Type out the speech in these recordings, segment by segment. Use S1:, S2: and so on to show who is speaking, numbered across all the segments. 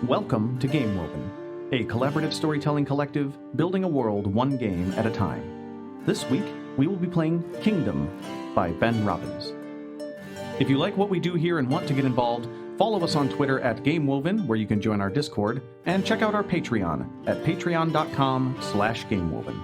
S1: Welcome to Game Woven, a collaborative storytelling collective building a world one game at a time. This week, we will be playing Kingdom by Ben Robbins. If you like what we do here and want to get involved, follow us on Twitter at GameWoven, where you can join our Discord, and check out our Patreon at patreon.com/GameWoven.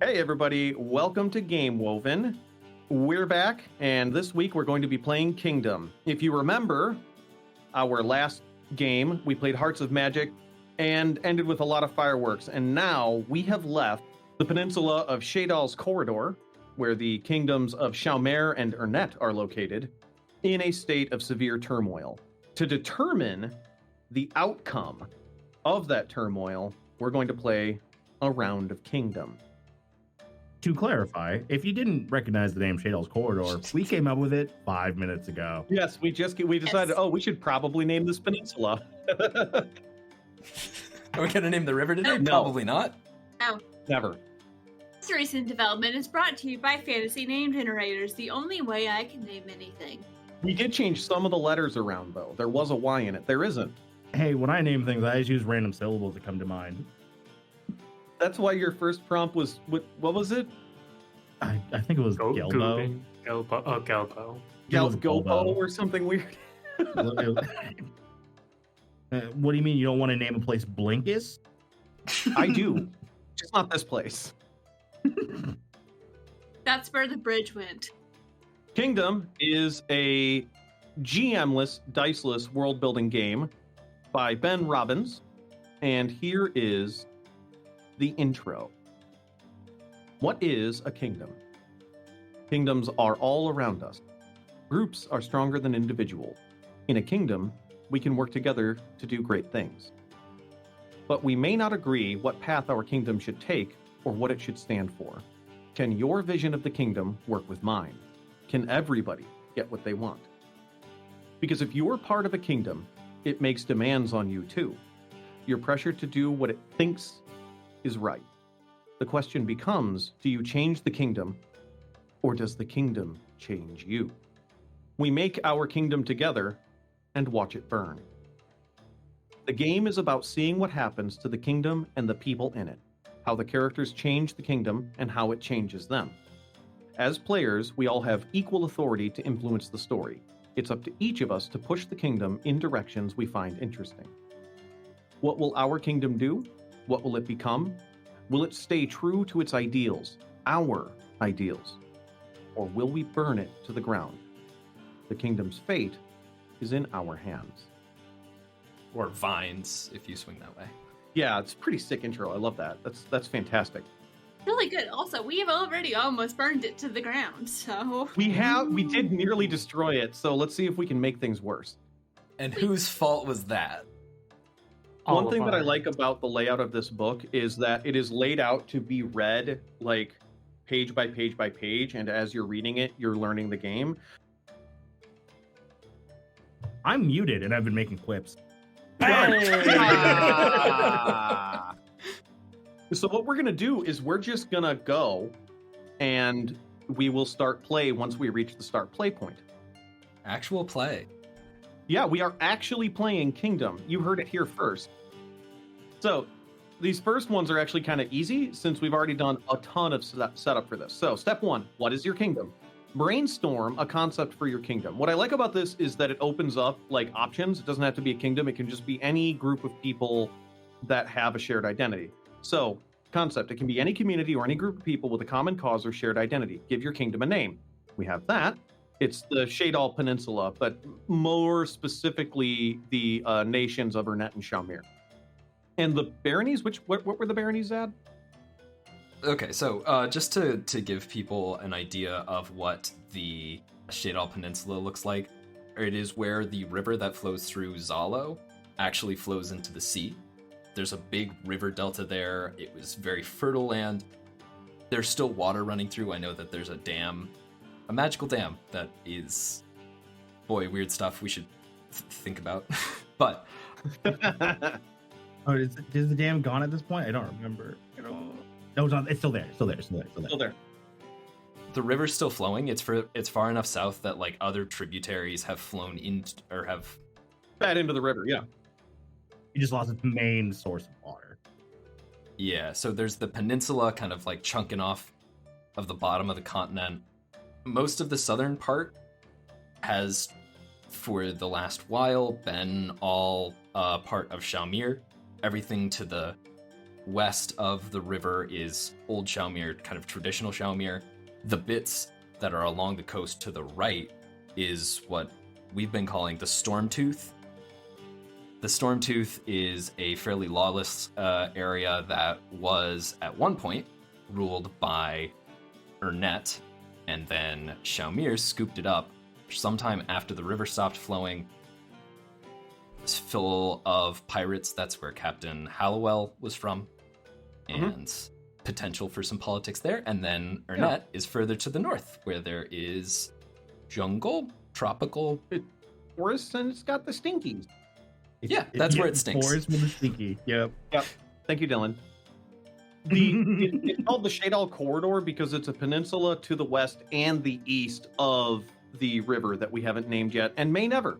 S1: Hey everybody, welcome to Game Woven. We're back, and this week we're going to be playing Kingdom. If you remember, our last game, we played Hearts of Magic and ended with a lot of fireworks, and now we have left the peninsula of Shaedal's Corridor, where the kingdoms of Shaumere and Irene are located, in a state of severe turmoil. To determine the outcome of that turmoil, we're going to play a round of Kingdom.
S2: To clarify, if you didn't recognize the name Shaedal's Corridor, we came up with it 5 minutes ago.
S1: Yes, we decided, we should probably name this peninsula.
S3: Are we going to name the river today?
S1: No.
S3: Probably not.
S4: No.
S1: Never.
S4: This recent development is brought to you by Fantasy Name Generators, the only way I can name anything.
S1: We did change some of the letters around, though. There was a Y in it. There isn't.
S2: Hey, when I name things, I just use random syllables that come to mind.
S1: That's why your first prompt was, what was it?
S2: I think it was Gelbo.
S5: Gelbo.
S1: Galgopo or something weird.
S2: What do you mean you don't want to name a place Blinkus?
S1: I do. Just not this place.
S4: That's where the bridge went.
S1: Kingdom is a GM-less, diceless world-building game by Ben Robbins, and here is the intro. What is a kingdom? Kingdoms are all around us. Groups are stronger than individuals. In a kingdom, we can work together to do great things. But we may not agree what path our kingdom should take or what it should stand for. Can your vision of the kingdom work with mine? Can everybody get what they want? Because if you're part of a kingdom, it makes demands on you too. You're pressured to do what it thinks is right. The question becomes, do you change the kingdom, or does the kingdom change you? We make our kingdom together and watch it burn. The game is about seeing what happens to the kingdom and the people in it, how the characters change the kingdom and how it changes them. As players, we all have equal authority to influence the story. It's up to each of us to push the kingdom in directions we find interesting. What will our kingdom do? What will it become? Will it stay true to its ideals, our ideals? Or will we burn it to the ground? The kingdom's fate is in our hands.
S3: Or vines, if you swing that way.
S1: Yeah, it's a pretty sick intro. I love that. That's fantastic.
S4: Really good. Also, we have already almost burned it to the ground, so...
S1: We did nearly destroy it, so let's see if we can make things worse.
S3: And whose fault was that?
S1: One thing that I like about the layout of this book is that it is laid out to be read like page by page by page, and as you're reading it, you're learning the game.
S2: I'm muted and I've been making quips.
S1: So what we're gonna do is we're just gonna go, and we will start play once we reach the start play point.
S3: Actual play.
S1: Yeah, we are actually playing Kingdom. You heard it here first. So these first ones are actually kind of easy since we've already done a ton of setup for this. So step one, what is your kingdom? Brainstorm a concept for your kingdom. What I like about this is that it opens up like options. It doesn't have to be a kingdom. It can just be any group of people that have a shared identity. So concept, it can be any community or any group of people with a common cause or shared identity. Give your kingdom a name. We have that. It's the Shaedal Peninsula, but more specifically the nations of Irene and Shaumere. And the baronies, what were the baronies, Zad?
S3: Okay, so just to give people an idea of what the Shaedal Peninsula looks like, it is where the river that flows through Zalo actually flows into the sea. There's a big river delta there. It was very fertile land. There's still water running through. I know that there's a dam, a magical dam that is, boy, weird stuff we should think about. But
S2: Oh, is the dam gone at this point? I don't remember. No, it's not. It's still there. Still there.
S3: the river's still flowing. It's far enough south that like other tributaries have flown in or have
S1: Fed into the river, yeah.
S2: You just lost its main source of water.
S3: Yeah, so there's the peninsula kind of like chunking off of the bottom of the continent. Most of the southern part has, for the last while, been all part of Shaumere. Everything to the west of the river is old Shaumere, kind of traditional Shaumere. The bits that are along the coast to the right is what we've been calling the Stormtooth. The Stormtooth is a fairly lawless area that was, at one point, ruled by Ernette, and then Shaumere scooped it up sometime after the river stopped flowing. It's full of pirates. That's where Captain Hallowell was from, and potential for some politics there. And then Ernette is further to the north, where there is jungle, tropical
S1: Forest, and it's got the stinkies.
S3: That's where it stinks.
S2: Forest with the stinky. Yep.
S1: Thank you, Dylan. It's called the Shaedal Corridor because it's a peninsula to the west and the east of the river that we haven't named yet and may never.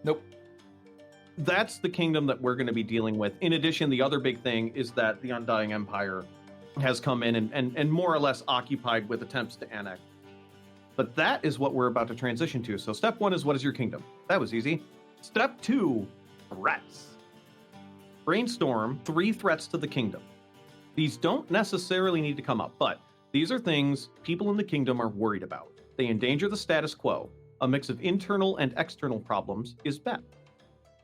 S3: Nope.
S1: That's the kingdom that we're going to be dealing with. In addition, the other big thing is that the Undying Empire has come in and more or less occupied with attempts to annex. But that is what we're about to transition to. So step one is, what is your kingdom? That was easy. Step two, threats. Brainstorm 3 threats to the kingdom. These don't necessarily need to come up, but these are things people in the kingdom are worried about. They endanger the status quo. A mix of internal and external problems is bad.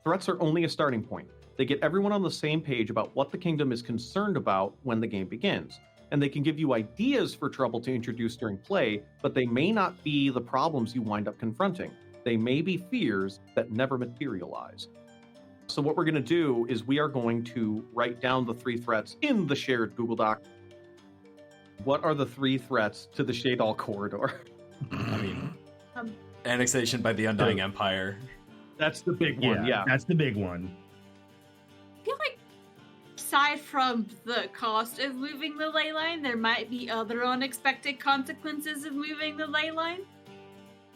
S1: Threats are only a starting point. They get everyone on the same page about what the kingdom is concerned about when the game begins. And they can give you ideas for trouble to introduce during play, but they may not be the problems you wind up confronting. They may be fears that never materialize. So what we're going to do is we are going to write down the 3 threats in the shared Google Doc. What are the 3 threats to the Shaedal Corridor?
S3: I mean, annexation by the Undying Empire.
S1: That's the big one, yeah.
S2: That's the big one.
S4: I feel like, aside from the cost of moving the ley line, there might be other unexpected consequences of moving the ley line.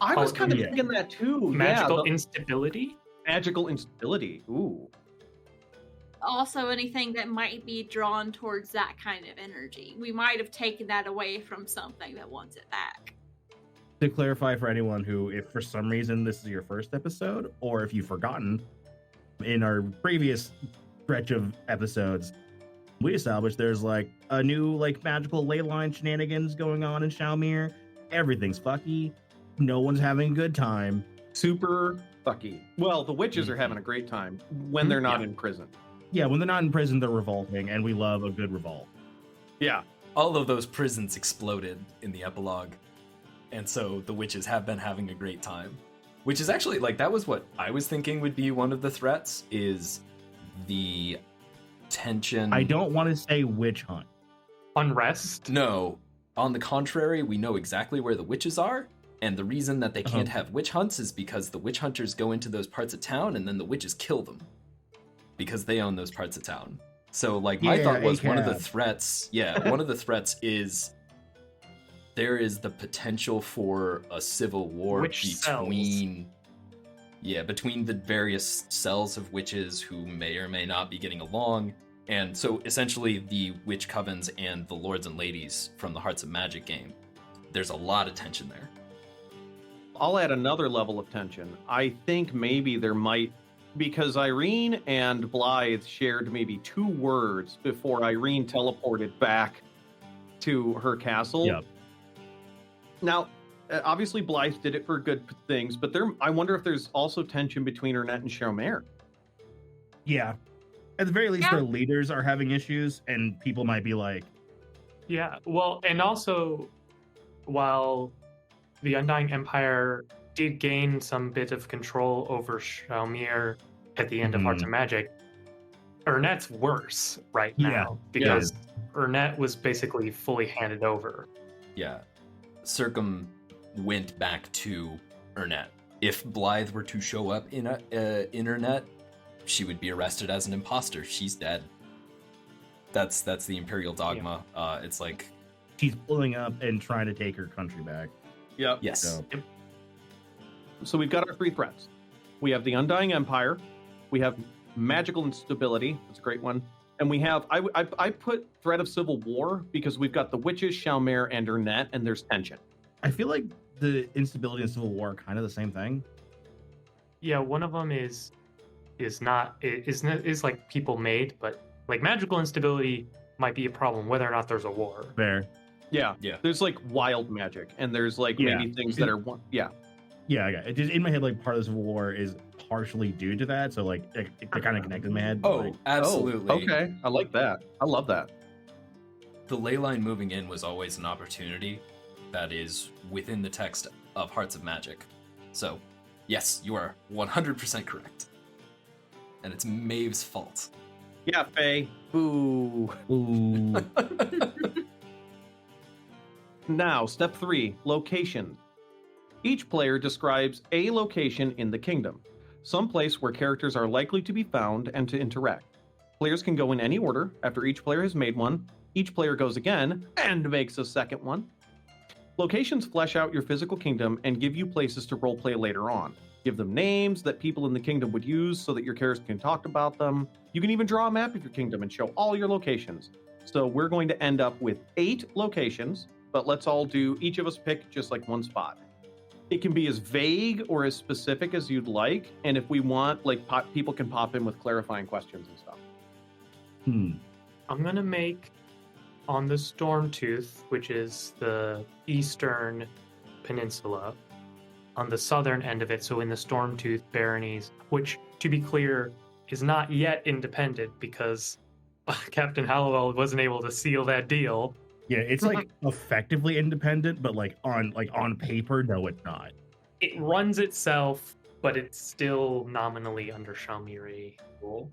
S1: I was kind of thinking that too.
S5: Magical instability?
S1: Magical instability, ooh.
S4: Also, anything that might be drawn towards that kind of energy. We might have taken that away from something that wants it back.
S2: To clarify for anyone who, if for some reason this is your first episode, or if you've forgotten, in our previous stretch of episodes, we established there's like a new like magical ley line shenanigans going on in Shaumere. Everything's fucky. No one's having a good time.
S1: Super fucky. Well, the witches are having a great time when they're not in prison.
S2: Yeah, when they're not in prison, they're revolting, and we love a good revolt.
S1: Yeah.
S3: All of those prisons exploded in the epilogue. And so the witches have been having a great time. Which is actually, like, that was what I was thinking would be one of the threats, is the tension.
S2: I don't want to say witch hunt.
S5: Unrest?
S3: No. On the contrary, we know exactly where the witches are. And the reason that they can't have witch hunts is because the witch hunters go into those parts of town and then the witches kill them. Because they own those parts of town. So, like, my thought was one of the threats... Yeah, one of the threats is there is the potential for a civil war between... Yeah, between the various cells of witches who may or may not be getting along. And so, essentially, the witch covens and the lords and ladies from the Hearts of Magic game. There's a lot of tension there.
S1: I'll add another level of tension. I think maybe there might, because Irene and Blythe shared maybe 2 words before Irene teleported back to her castle.
S2: Yep.
S1: Now, obviously Blythe did it for good things, but I wonder if there's also tension between Ernette and Shaumere.
S2: Yeah. At the very least, their leaders are having issues, and people might be like...
S5: Yeah, well, and also, while the Undying Empire did gain some bit of control over Shaumere at the end of Hearts of Magic. Ernet's worse right now because Ernet was basically fully handed over.
S3: Yeah. Circum went back to Ernet. If Blythe were to show up in Ernet, she would be arrested as an imposter. She's dead. That's the Imperial dogma. Yeah. It's like
S2: she's pulling up and trying to take her country back.
S1: Yep.
S3: Yes.
S1: So we've got our 3 threats. We have the Undying Empire. We have magical instability. That's a great one. And we have I put threat of civil war because we've got the witches, Shaumere, and Ernet, and there's tension.
S2: I feel like the instability and civil war are kind of the same thing.
S5: Yeah, one of them is like people made, but like magical instability might be a problem whether or not there's a war.
S2: Fair.
S1: Yeah. There's like wild magic, and there's like maybe things that are Yeah,
S2: it just in my head, like part of the civil war is partially due to that, so like it kind of connected in my head.
S3: Absolutely.
S1: Okay, I like that. I love that.
S3: The ley line moving in was always an opportunity that is within the text of Hearts of Magic. So, yes, you are 100% correct. And it's Maeve's fault.
S1: Yeah, Faye. Boo.
S2: Ooh.
S1: Now, step 3, locations. Each player describes a location in the kingdom, some place where characters are likely to be found and to interact. Players can go in any order. After each player has made one, each player goes again and makes a second one. Locations flesh out your physical kingdom and give you places to roleplay later on. Give them names that people in the kingdom would use so that your characters can talk about them. You can even draw a map of your kingdom and show all your locations. So we're going to end up with 8 locations, but let's all do, each of us pick just like one spot. It can be as vague or as specific as you'd like, and if we want, like people can pop in with clarifying questions and stuff.
S5: I'm gonna make on the Stormtooth, which is the eastern peninsula, on the southern end of it, so in the Stormtooth baronies, which, to be clear, is not yet independent because Captain Hallowell wasn't able to seal that deal.
S2: Yeah, it's like effectively independent, but like on paper, no, it's not.
S5: It runs itself, but it's still nominally under Shaumere rule.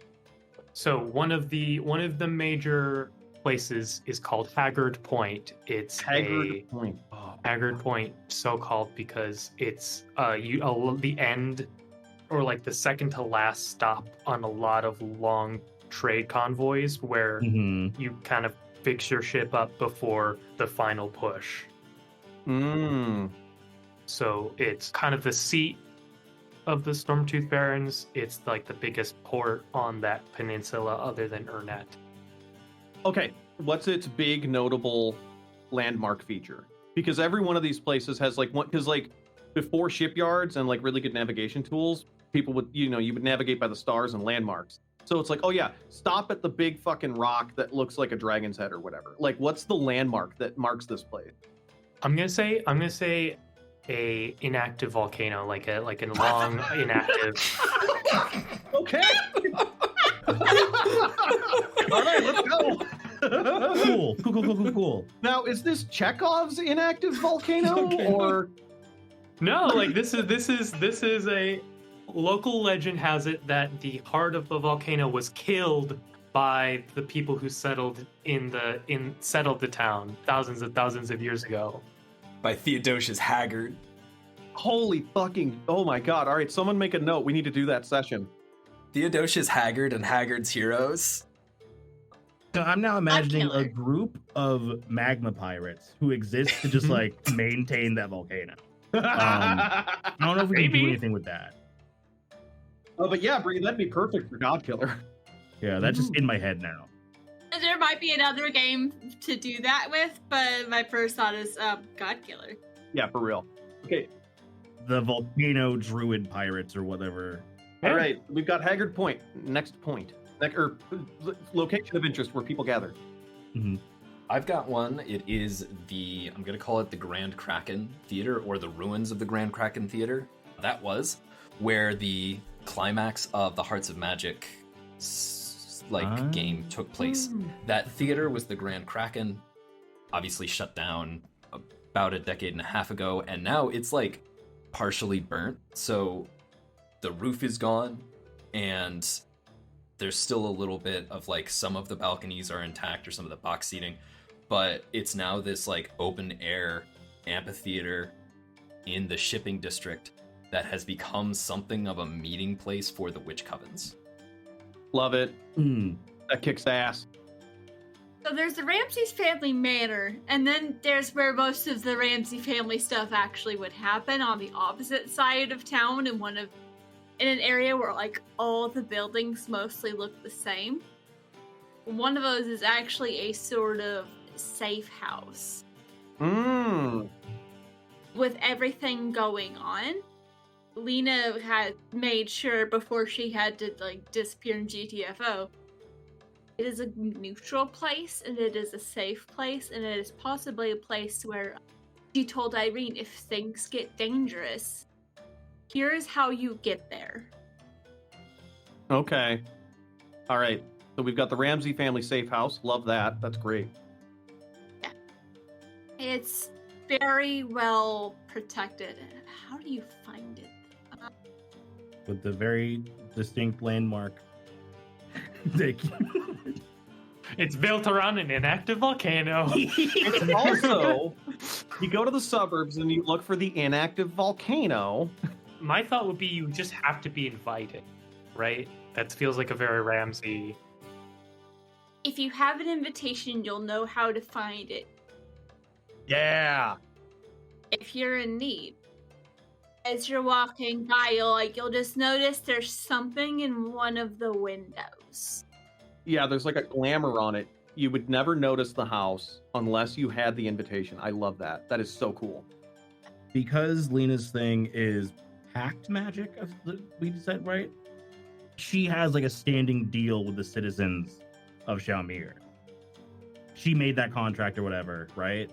S5: So one of the major places is called Haggard Point. It's
S1: Haggard Point.
S5: Haggard Point, so called because it's the end or like the second to last stop on a lot of long trade convoys where you kind of fix your ship up before the final push. So it's kind of the seat of the Stormtooth Barons. It's like the biggest port on that peninsula other than Ernet.
S1: Okay, what's its big notable landmark feature? Because every one of these places has like one, because like before shipyards and like really good navigation tools, people would, you would navigate by the stars and landmarks. So it's like, oh yeah, stop at the big fucking rock that looks like a dragon's head or whatever. Like, what's the landmark that marks this place?
S5: I'm gonna say a inactive volcano, like a long inactive.
S1: Okay. All right, let's go.
S2: Cool.
S1: Now, is this Chekhov's inactive volcano or?
S5: No, like this is a local legend has it that the heart of the volcano was killed by the people who settled settled the town thousands of years ago.
S3: By Theodosius Haggard.
S1: Holy fucking! Oh my god! All right, someone make a note. We need to do that session.
S3: Theodosius Haggard and Haggard's Heroes.
S2: So I'm now imagining a group of magma pirates who exist to just like maintain that volcano. I don't know if we can do anything with that.
S1: Oh, but yeah, Bree, that'd be perfect for Godkiller.
S2: Yeah, that's just in my head now.
S4: There might be another game to do that with, but my first thought is Godkiller.
S1: Yeah, for real. Okay.
S2: The volcano druid pirates or whatever.
S1: All right, we've got Haggard Point. Next point. Or location of interest where people gather.
S3: I've got one. It is I'm going to call it the Grand Kraken Theater, or the ruins of the Grand Kraken Theater. That was where the climax of the Hearts of Magic game took place. That theater was the Grand Kraken, obviously shut down about a decade and a half ago, and now it's like partially burnt, so the roof is gone, and there's still a little bit of like some of the balconies are intact or some of the box seating, but it's now this like open air amphitheater in the shipping district that has become something of a meeting place for the witch covens.
S1: Love it. That kicks ass.
S4: So there's the Ramsey's family manor, and then there's where most of the Ramsey family stuff actually would happen on the opposite side of town in an area where like all the buildings mostly look the same. One of those is actually a sort of safe house. With everything going on, Lena had made sure before she had to like disappear in GTFO, it is a neutral place and it is a safe place and it is possibly a place where she told Irene, if things get dangerous, here's how you get there.
S1: Okay. All right. So we've got the Ramsey family safe house. Love that. That's great.
S4: Yeah. It's very well protected. How do you find it?
S2: With the very distinct landmark.
S5: It's built around an inactive volcano.
S1: It's also, you go to the suburbs and you look for the inactive volcano.
S5: My thought would be you just have to be invited, right? That feels like a very Ramsey.
S4: If you have an invitation, you'll know how to find it.
S1: Yeah.
S4: If you're in need. As you're walking by, you'll just notice there's something in one of the windows.
S1: Yeah, there's like a glamour on it. You would never notice the house unless you had the invitation. I love that. That is so cool.
S2: Because Lena's thing is pact magic, we said, right? She has like a standing deal with the citizens of Shaumere. She made that contract or whatever, right?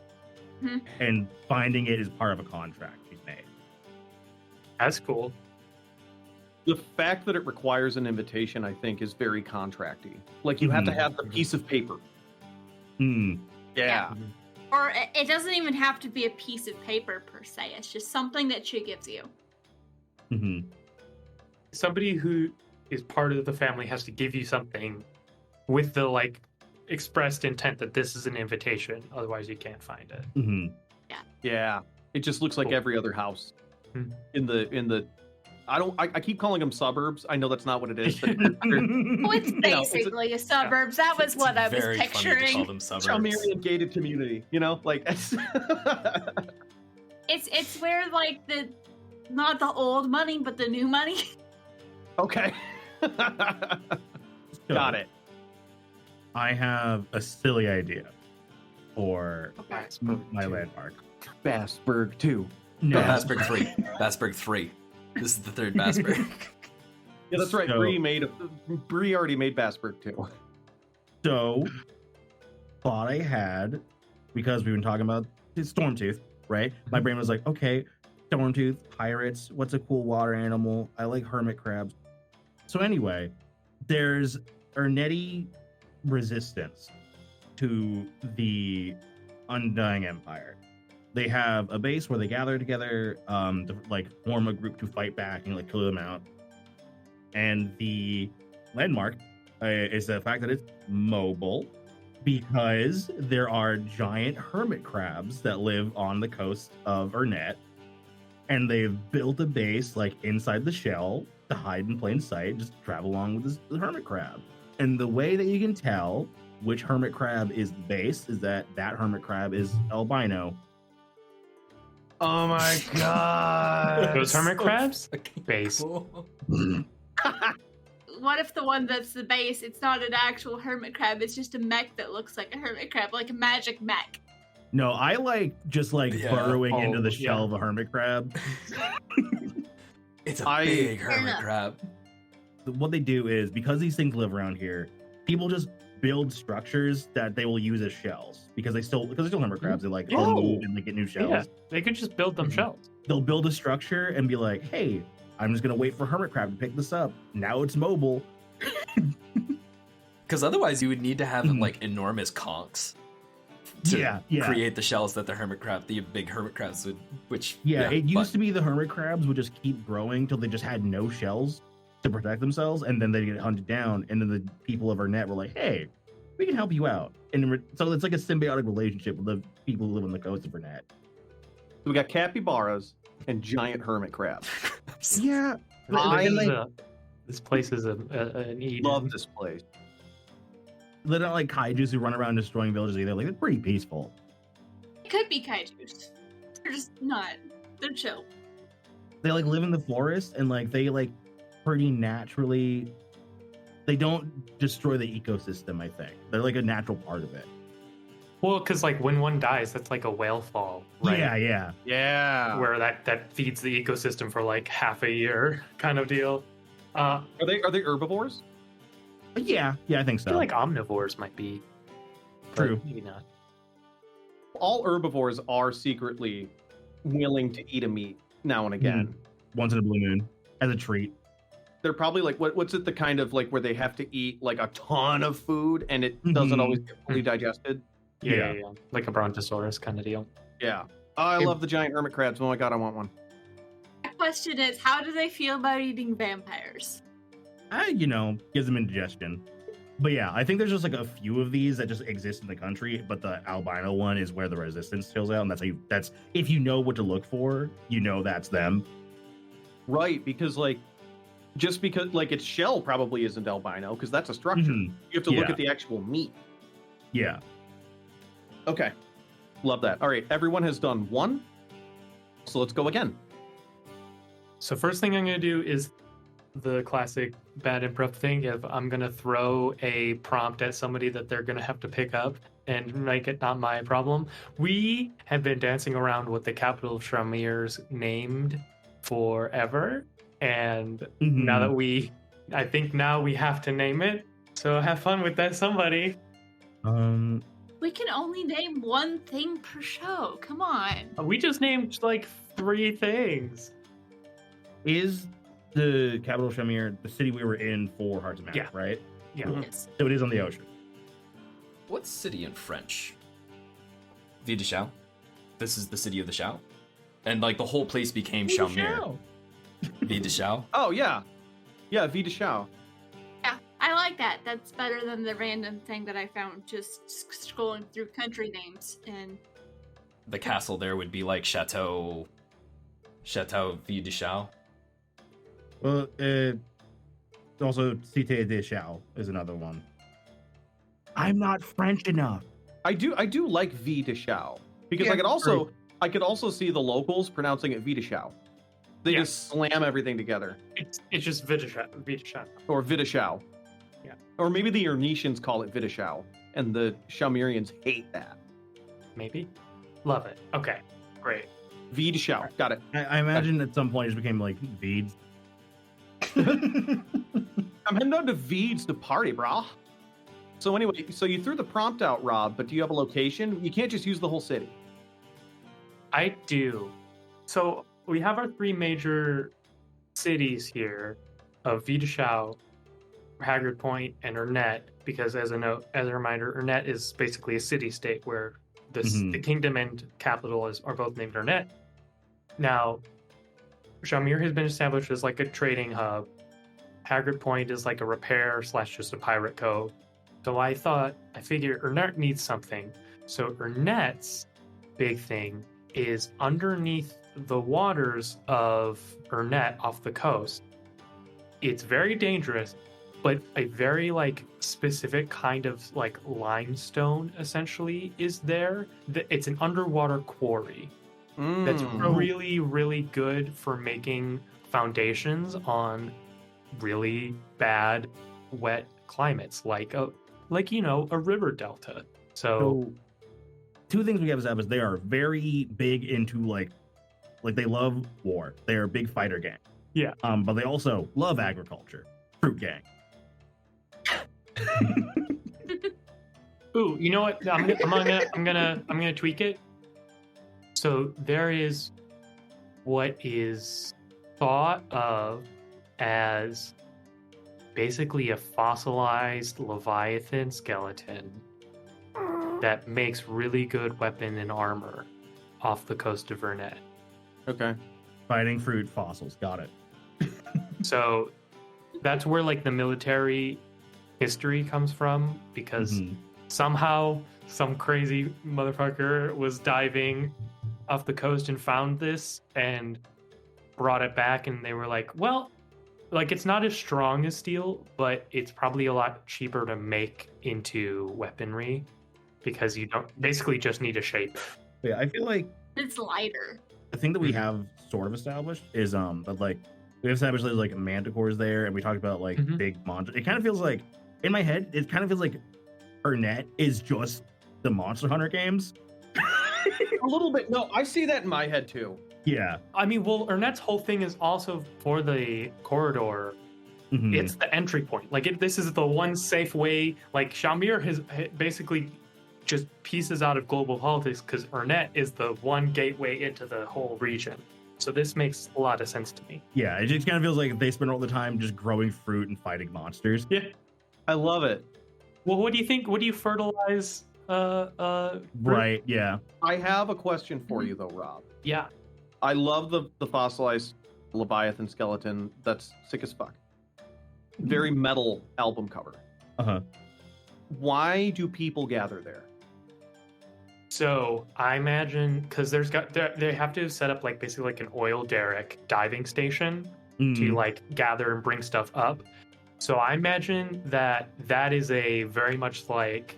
S4: Mm-hmm.
S2: And finding it is part of a contract she's made.
S5: That's cool.
S1: The fact that it requires an invitation, I think, is very contracty. Like, you have to have the piece of paper. Yeah.
S4: Or it doesn't even have to be a piece of paper per se. It's just something that she gives you.
S5: Somebody who is part of the family has to give you something with the like expressed intent that this is an invitation. Otherwise, you can't find it.
S1: Yeah. It just looks like every other house in the I keep calling them suburbs. I know that's not what it is. But
S4: Oh, it's basically a suburbs. That was what I was
S3: Very funny to
S4: picturing.
S3: call them suburbs.
S1: Shaumerian gated community, like
S4: It's where like not the old money, but the new money.
S1: Okay. Got it.
S2: I have a silly idea for my landmark.
S1: Bassburg 2.
S2: No,
S3: Bassburg 3. Bassburg 3. This is the third Bassburg.
S1: Yeah, that's right.
S2: So-
S1: Bree already made Bassburg 2.
S2: So, thought I had, because we've been talking about Stormtooth, right? My brain was like, okay, Stormtooth, pirates, what's a cool water animal? I like hermit crabs. So anyway, there's Ernetti resistance to the Undying Empire. They have a base where they gather together to like form a group to fight back and like kill them out. And the landmark is the fact that it's mobile, because there are giant hermit crabs that live on the coast of Ernet, and they've built a base like inside the shell to hide in plain sight, just travel along with the hermit crab. And the way that you can tell which hermit crab is the base is that hermit crab is albino.
S1: Oh my god.
S5: Those hermit crabs?
S3: Okay,
S5: Base.
S3: cool.
S4: What if the one that's the base, it's not an actual hermit crab, it's just a mech that looks like a hermit crab, like a magic mech.
S2: No, I just burrowing into the
S5: yeah.
S2: shell of a hermit crab.
S3: It's a big hermit crab.
S2: What they do is, because these things live around here, people just build structures that they will use as shells, because they're still hermit crabs. They like all move and they get new shells.
S5: Yeah, they could just build them shells.
S2: They'll build a structure and be like, "Hey, I'm just gonna wait for hermit crab to pick this up. Now it's mobile."
S3: Because otherwise, you would need to have like enormous conchs to
S2: Yeah.
S3: create the shells that the big hermit crabs would. Which
S2: It used to be the hermit crabs would just keep growing till they just had no shells to protect themselves, and then they get hunted down. And then the people of our net were like, "Hey, we can help you out." And so it's like a symbiotic relationship with the people who live on the coast of Burnett.
S1: We got capybaras and giant hermit crabs.
S2: Yeah,
S5: This place is an Eden.
S1: Love this place.
S2: they're not like kaijus who run around destroying villages either. Like, they're pretty peaceful.
S4: It could be kaijus. They're just not. They're chill.
S2: They like live in the forest, and like they like pretty naturally. They don't destroy the ecosystem. I think they're like a natural part of it.
S5: Well, because like when one dies, that's like a whale fall, right?
S2: Yeah.
S5: Where that feeds the ecosystem for like half a year, kind of deal.
S1: Are they herbivores?
S2: Yeah, I think
S5: I
S2: so.
S5: feel like omnivores might be. but
S2: True.
S5: Maybe not.
S1: All herbivores are secretly willing to eat a meat now and again.
S2: Once in a blue moon, as a treat.
S1: They're probably like what's it the kind of like where they have to eat like a ton of food and it doesn't always get fully digested.
S5: Yeah. Like a brontosaurus kind of deal.
S1: Yeah. Oh, I love the giant hermit crabs. Oh my god, I want one.
S4: My question is, how do they feel about eating vampires?
S2: Gives them indigestion. But yeah, I think there's just like a few of these that just exist in the country, but the albino one is where the resistance chills out, and that's if you know what to look for, that's them.
S1: Right, because like just because like its shell probably isn't albino because that's a structure. You have to look at the actual meat.
S2: Yeah.
S1: Okay. Love that. All right, everyone has done one. So let's go again.
S5: So first thing I'm going to do is the classic bad improv thing of I'm going to throw a prompt at somebody that they're going to have to pick up and make it not my problem. We have been dancing around with the capital of Shaumere's named forever. And now that I think now we have to name it. So have fun with that, somebody.
S4: We can only name one thing per show. Come on.
S5: We just named like 3 things.
S2: Is the capital of Shaumere the city we were in for Hearts of Magic, right?
S5: Yeah.
S4: Yes.
S2: So it is on the ocean.
S3: What's city in French? Ville de Chao. This is the city of the Chao. And like the whole place became Shaumere. Ville de Chao.
S1: Oh yeah. Yeah, Vie de Chao.
S4: Yeah, I like that. That's better than the random thing that I found just scrolling through country names. And
S3: The castle there would be like Chateau Ville de Chao.
S2: Well, also Cité de Chao is another one. I'm not French enough.
S1: I do like Vie de Chao because
S2: Yeah,
S1: I could also see the locals pronouncing it Vie de Chao. They just slam everything together.
S5: It's just Vidisha.
S1: Or Vie de Chao.
S5: Yeah.
S1: Or maybe the Ernicians call it Vie de Chao, and the Shaumerians hate that.
S5: Maybe. Love it. Okay. Great.
S1: Vie de Chao. Got it.
S2: I imagine at some point it just became like Veeds.
S1: I'm heading down to Veeds to party, brah. So anyway, you threw the prompt out, Rob, but do you have a location? You can't just use the whole city.
S5: I do. So we have our 3 major cities here of Vie de Chao, Haggard Point, and Ernett, because as a reminder, Ernett is basically a city-state where the kingdom and capital are both named Ernett. Now, Shaumere has been established as like a trading hub. Haggard Point is like a repair / just a pirate cove. So I figured Ernett needs something. So Ernett's big thing is underneath the waters of Ernett off the coast. It's very dangerous, but a very like specific kind of like limestone essentially is there. It's an underwater quarry that's really, really good for making foundations on really bad, wet climates, like a river delta. So
S2: 2 things we have established: they are very big into like they love war. They are a big fighter gang.
S5: Yeah.
S2: But they also love agriculture. Fruit gang.
S5: Ooh, you know what? I'm gonna tweak it. So there is what is thought of as basically a fossilized Leviathan skeleton that makes really good weapon and armor off the coast of Vernet.
S1: Okay.
S2: Fighting fruit fossils. Got it.
S5: So that's where like the military history comes from, because somehow some crazy motherfucker was diving off the coast and found this and brought it back, and they were like, well, like it's not as strong as steel, but it's probably a lot cheaper to make into weaponry because you don't basically just need a shape.
S2: Yeah, I feel like
S4: It's lighter.
S2: the thing that we have sort of established is that like we have established there's like manticores there, and we talked about like big monsters. It kind of feels like in my head, it kind of feels like Vernet is just the Monster Hunter games.
S1: A little bit. No, I see that in my head too.
S2: Yeah.
S5: I mean, well, Ernet's whole thing is also for the corridor. It's the entry point. Like, this is the one safe way. Like, Shaumere has basically just pieces out of global politics because Vernet is the one gateway into the whole region. So this makes a lot of sense to me.
S2: Yeah, it just kind of feels like they spend all the time just growing fruit and fighting monsters.
S5: Yeah.
S1: I love it.
S5: Well, what do you think? What do you fertilize?
S2: Right, yeah.
S1: I have a question for you though, Rob.
S5: Yeah.
S1: I love the fossilized Leviathan skeleton. That's sick as fuck. Very metal album cover.
S2: Uh-huh.
S1: Why do people gather there?
S5: So I imagine because they have to set up like basically like an oil derrick diving station to like gather and bring stuff up. So I imagine that is a very much like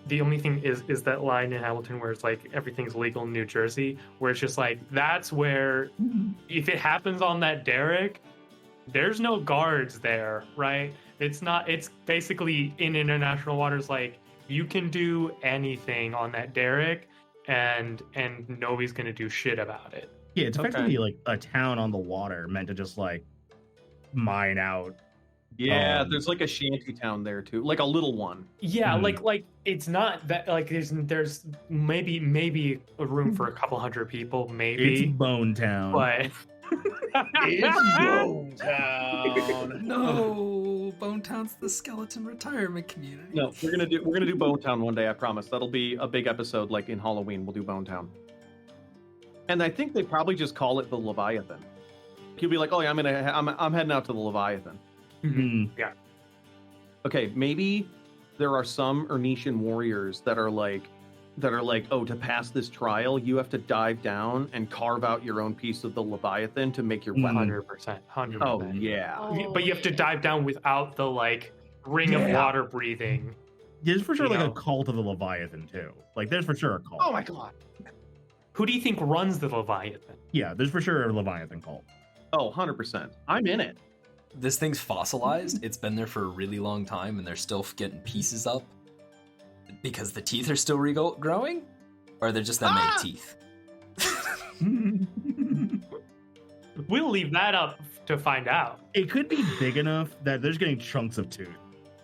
S5: the only thing is that line in Hamilton where it's like everything's legal in New Jersey, where it's just like that's where if it happens on that derrick, there's no guards there, right? It's basically in international waters, like you can do anything on that derrick and nobody's gonna do shit about it.
S2: Yeah, it's effectively like a town on the water meant to just like mine out.
S1: Yeah, there's like a shanty town there too, like a little one.
S5: Yeah, like it's not that like there's maybe a room for a couple hundred people, maybe.
S2: It's Bone Town.
S5: But
S1: it's Bone Town.
S3: No, Bone Town's the skeleton retirement community.
S1: No, we're gonna do Bone Town one day. I promise. That'll be a big episode, like in Halloween. We'll do Bone Town. And I think they probably just call it the Leviathan. He'll be like, "Oh yeah, I'm heading out to the Leviathan."
S5: Yeah.
S1: Okay, maybe there are some Ernetian warriors that are like, oh, to pass this trial, you have to dive down and carve out your own piece of the Leviathan to make your weapon.
S5: 100%.
S1: Oh yeah.
S5: But you have to dive down without the like ring of water breathing.
S2: There's for sure like a cult of the Leviathan too. Like there's for sure a cult.
S1: Oh my god.
S5: Who do you think runs the Leviathan?
S2: Yeah, there's for sure a Leviathan cult.
S1: Oh, 100%. I'm in it.
S3: This thing's fossilized. It's been there for a really long time, and they're still getting pieces up because the teeth are still regrowing, or they're just that many teeth.
S5: We'll leave that up to find out.
S2: It could be big enough that there's getting chunks of tooth.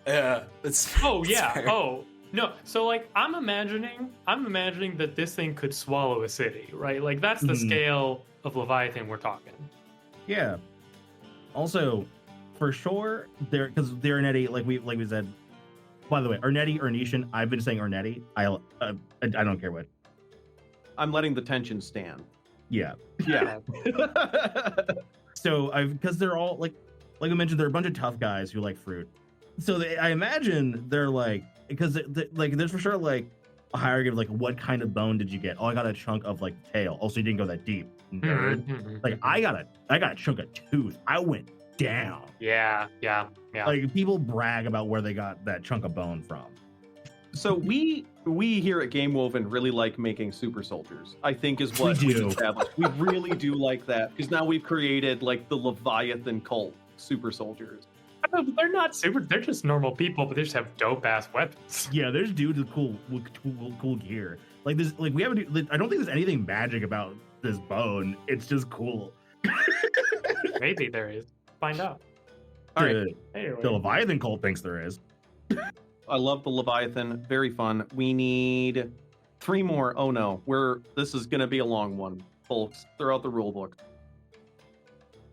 S3: Yeah, it's.
S5: Oh yeah.
S3: Fair.
S5: Oh no. So like, I'm imagining that this thing could swallow a city, right? Like that's the scale of Leviathan we're talking.
S2: Yeah. Also, for sure, because they're Ernetti, like we said. By the way, Ernetti, Ernetian. I've been saying Ernetti. I don't care what.
S1: I'm letting the tension stand.
S2: Yeah.
S1: Yeah.
S2: So because they're all like we mentioned, they're a bunch of tough guys who like fruit. So I imagine they're like, because like there's for sure like a hierarchy of like what kind of bone did you get? Oh, I got a chunk of like tail. Also, you didn't go that deep. Nerd. Like I got a chunk of tooth. I went down.
S5: Yeah.
S2: Like people brag about where they got that chunk of bone from.
S1: So we here at Game Woven really like making super soldiers. I think is what
S2: We
S1: we've
S2: do.
S1: established. We really do like that because now we've created like the Leviathan cult super soldiers.
S5: They're not super. They're just normal people, but they just have dope ass weapons.
S2: Yeah, there's dudes with cool gear. Like this, like we haven't. I don't think there's anything magic about this bone. It's just cool.
S5: Maybe there is. Find out.
S1: All right.
S5: Anyway.
S2: The Leviathan cult thinks there is.
S1: I love the Leviathan. Very fun. We need 3 more. Oh no, this is going to be a long one, folks. Throw out the rule book.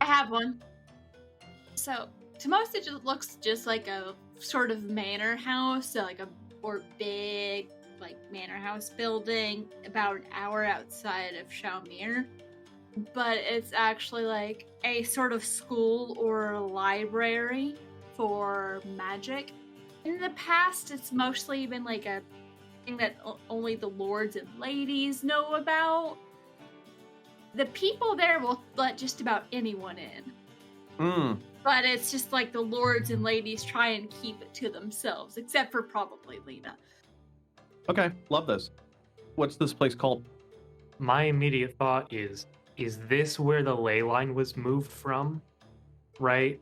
S4: I have one. So to most, it just looks just like a sort of manor house, so like or big, like manor house building about an hour outside of Shaumere, but it's actually like a sort of school or library for magic. In the past, it's mostly been like a thing that only the lords and ladies know about. The people there will let just about anyone in. But it's just like the lords and ladies try and keep it to themselves, except for probably Lena.
S1: Okay, love this. What's this place called?
S5: My immediate thought is this where the ley line was moved from? Right?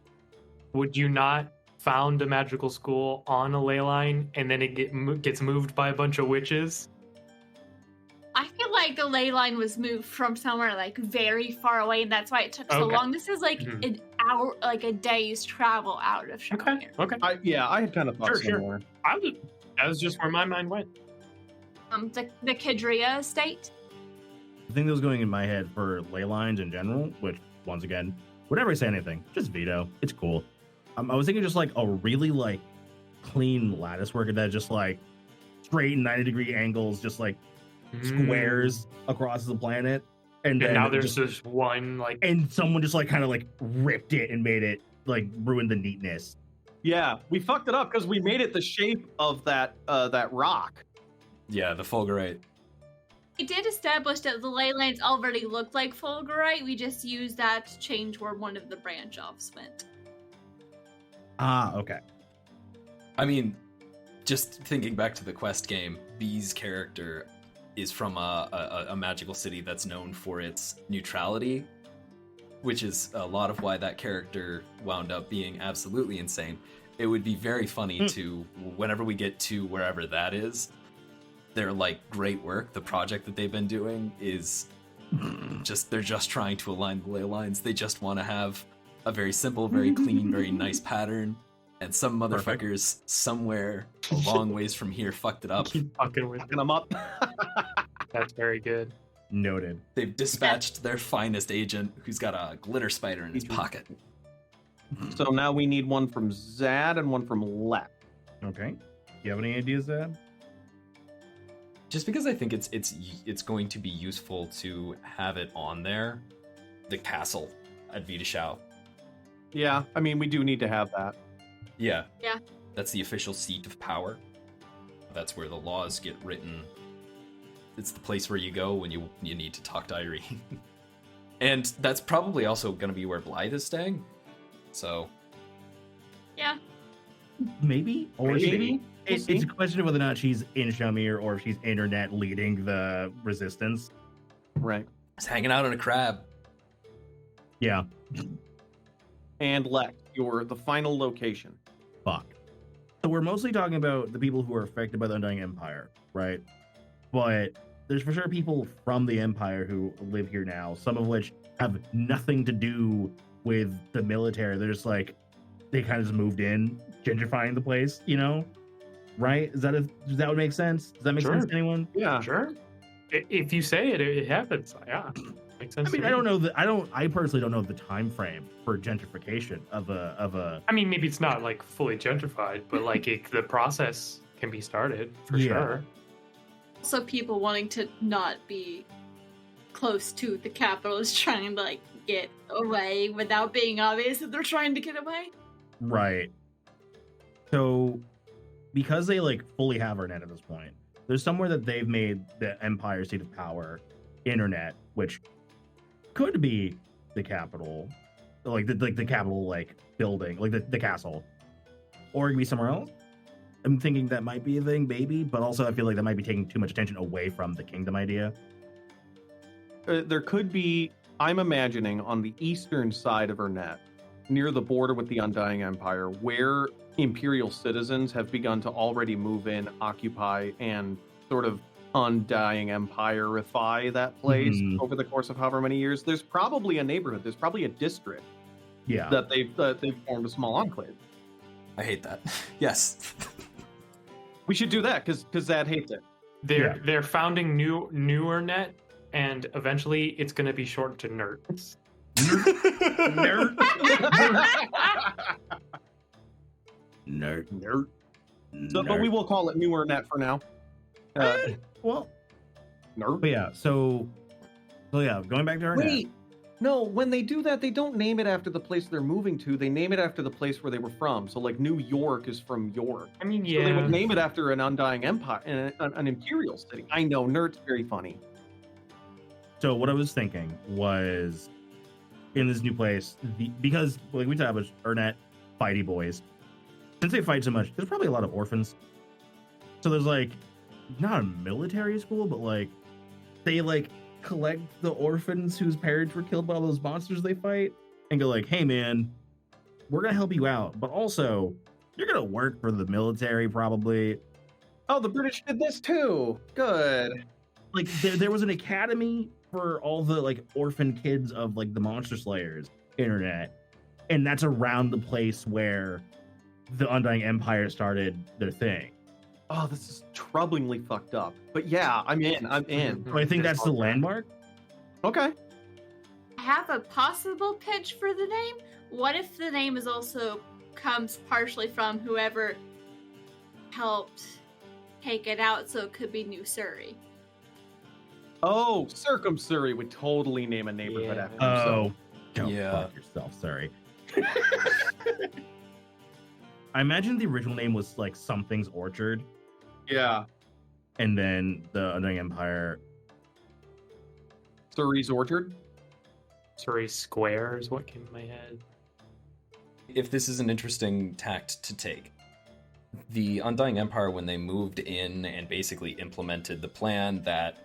S5: Would you not found a magical school on a ley line and then it gets moved by a bunch of witches?
S4: I feel like the ley line was moved from somewhere like very far away, and that's why it took so long. This is like an hour, like a day's travel out of Shaumere.
S5: Okay.
S1: I had kind of thought similar.
S5: That was just where my mind went.
S4: The Kadria estate.
S2: The thing that was going in my head for ley lines in general, which once again, whenever I say anything, just veto. It's cool. I was thinking just like a really like clean lattice work that just like straight 90-degree angles, just like squares across the planet. And then
S5: now there's just one like,
S2: and someone just like kind of like ripped it and made it like ruined the neatness.
S1: Yeah, we fucked it up because we made it the shape of that rock.
S3: Yeah, the fulgurite.
S4: We did establish that the ley lines already looked like fulgurite. We just used that to change where one of the branch offs went.
S2: Ah, okay.
S3: I mean, just thinking back to the quest game, B's character is from a magical city that's known for its neutrality, which is a lot of why that character wound up being absolutely insane. It would be very funny to, whenever we get to wherever that is, they're like, great work. The project that they've been doing is they're just trying to align the ley lines. They just want to have a very simple, very clean, very nice pattern. And some motherfuckers somewhere a long ways from here fucked it up.
S5: Keep fucking with
S1: them up.
S5: That's very good.
S2: Noted.
S3: They've dispatched their finest agent who's got a glitter spider in his pocket.
S1: So now we need one from Zad and one from Lek.
S2: Okay. Do you have any ideas, Zad?
S3: Just because I think it's going to be useful to have it on there, the castle at Vidashau.
S1: Yeah, I mean, we do need to have that.
S3: Yeah.
S4: Yeah.
S3: That's the official seat of power. That's where the laws get written. It's the place where you go when you need to talk to Irene. And that's probably also going to be where Blythe is staying. So.
S4: Yeah.
S2: Maybe? Or
S1: maybe?
S2: It's a question of whether or not she's in Shaumere or if she's internet leading the resistance.
S1: Right.
S3: It's hanging out on a crab.
S2: Yeah.
S1: And Lek, the final location.
S2: Fuck. So we're mostly talking about the people who are affected by the Undying Empire, right? But there's for sure people from the Empire who live here now, some of which have nothing to do with the military. They're just like, they kind of just moved in, gentrifying the place, you know? Right? Does that would make sense? Does that make sense to anyone?
S1: Yeah.
S5: Sure. If you say it, it happens. Yeah. Makes sense.
S2: I mean, I don't know I personally don't know the time frame for gentrification of a
S5: I mean, maybe it's not like fully gentrified, but like the process can be started for sure.
S4: Also, people wanting to not be close to the capital is trying to like get away without being obvious that they're trying to get away.
S2: Right. So, because they like fully have Internet at this point, there's somewhere that they've made the Empire seat of power, Internet, which could be the capital, like the capital like building, like the castle, or it could be somewhere else. I'm thinking that might be a thing, maybe, but also I feel like that might be taking too much attention away from the kingdom idea.
S1: There could be, I'm imagining, on the eastern side of Ernet, near the border with the Undying Empire, where Imperial citizens have begun to already move in, occupy, and sort of Undying Empire-ify that place over the course of however many years. There's probably a neighborhood, there's probably a district that they've formed a small enclave.
S3: I hate that. Yes.
S1: We should do that because Zad hates it.
S5: They're founding newer net, and eventually it's going to be shortened to NERTs.
S2: Nerd.
S1: So, but we will call it newer net for now.
S2: Well,
S1: Nerf.
S2: but yeah, so yeah, going back to our
S1: Wait, no, when they do that, they don't name it after the place they're moving to. They name it after the place where they were from. So, like, New York is from York.
S5: I mean,
S1: So they
S5: yeah.
S1: would name it after an Undying Empire, an imperial city. I know, nerd's very funny.
S2: So what I was thinking was, in this new place, because like we established, Ernest, fighty boys, since they fight so much, there's probably a lot of orphans. So there's like not a military school, but like they like collect the orphans whose parents were killed by all those monsters they fight, and go like, "Hey man, we're gonna help you out, but also you're gonna work for the military probably."
S1: Oh, the British did this too. Good.
S2: Like there was an academy for all the like orphan kids of like the monster slayers internet, and that's around the place where the Undying Empire started their thing.
S1: Oh, this is troublingly fucked up. But yeah, I'm in.
S2: So I think that's the landmark.
S1: Okay.
S4: I have a possible pitch for the name. What if the name is also comes partially from whoever helped take it out, so it could be New Surrey?
S1: Oh, Circumsurrey would totally name a neighborhood
S5: Yeah.
S1: after himself.
S2: Oh, go
S3: Yeah.
S2: fuck yourself. Sorry. I imagine the original name was like something's Orchard,
S1: Yeah.
S2: and then the Undying Empire.
S1: Surrey's Orchard.
S5: Surrey Square is what came to my head.
S3: If this is an interesting tact to take, the Undying Empire, when they moved in and basically implemented the plan that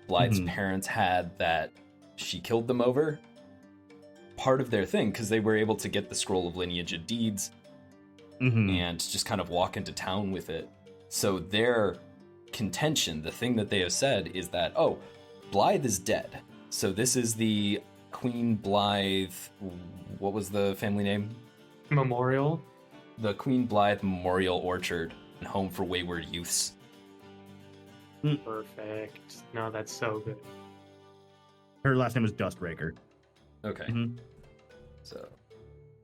S3: Blythe's
S2: Mhm.
S3: parents had, that she killed them over, part of their thing, because they were able to get the Scroll of Lineage and Deeds
S2: Mhm.
S3: and just kind of walk into town with it. So their contention, the thing that they have said, is that, oh, Blythe is dead. So this is the Queen Blythe, what was the family name?
S5: Memorial.
S3: The Queen Blythe Memorial Orchard and Home for Wayward Youths.
S5: Perfect. No, that's so good.
S2: Her last name was Dustraker.
S3: Okay.
S2: Mhm.
S3: So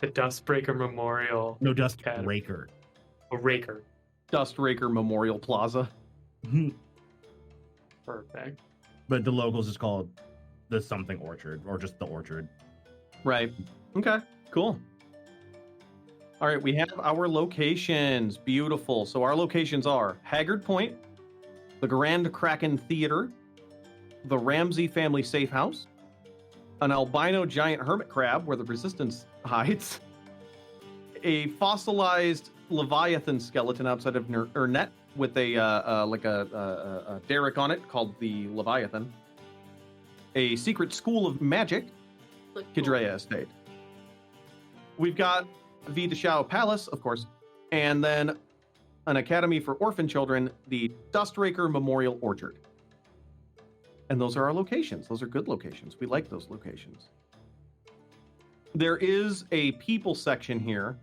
S5: The Dustbreaker Memorial.
S2: No,
S5: Academy.
S2: Dustraker.
S5: A Raker.
S1: Dustraker Memorial Plaza.
S5: Perfect.
S2: But the locals just call it the something Orchard, or just the Orchard.
S1: Right. Okay. Cool. All right, we have our locations. Beautiful. So our locations are Haggard Point, the Grand Kraken Theater, the Ramsey Family Safe House, an albino giant hermit crab where the Resistance hides, a fossilized Leviathan skeleton outside of Ernest with a derrick on it called the Leviathan, a secret school of magic,
S4: Look cool.
S1: Kidrea Estate. We've got V. Deshao Palace, of course, and then an academy for orphan children, the Dustraker Memorial Orchard. And those are our locations. Those are good locations. We like those locations. There is a people section here,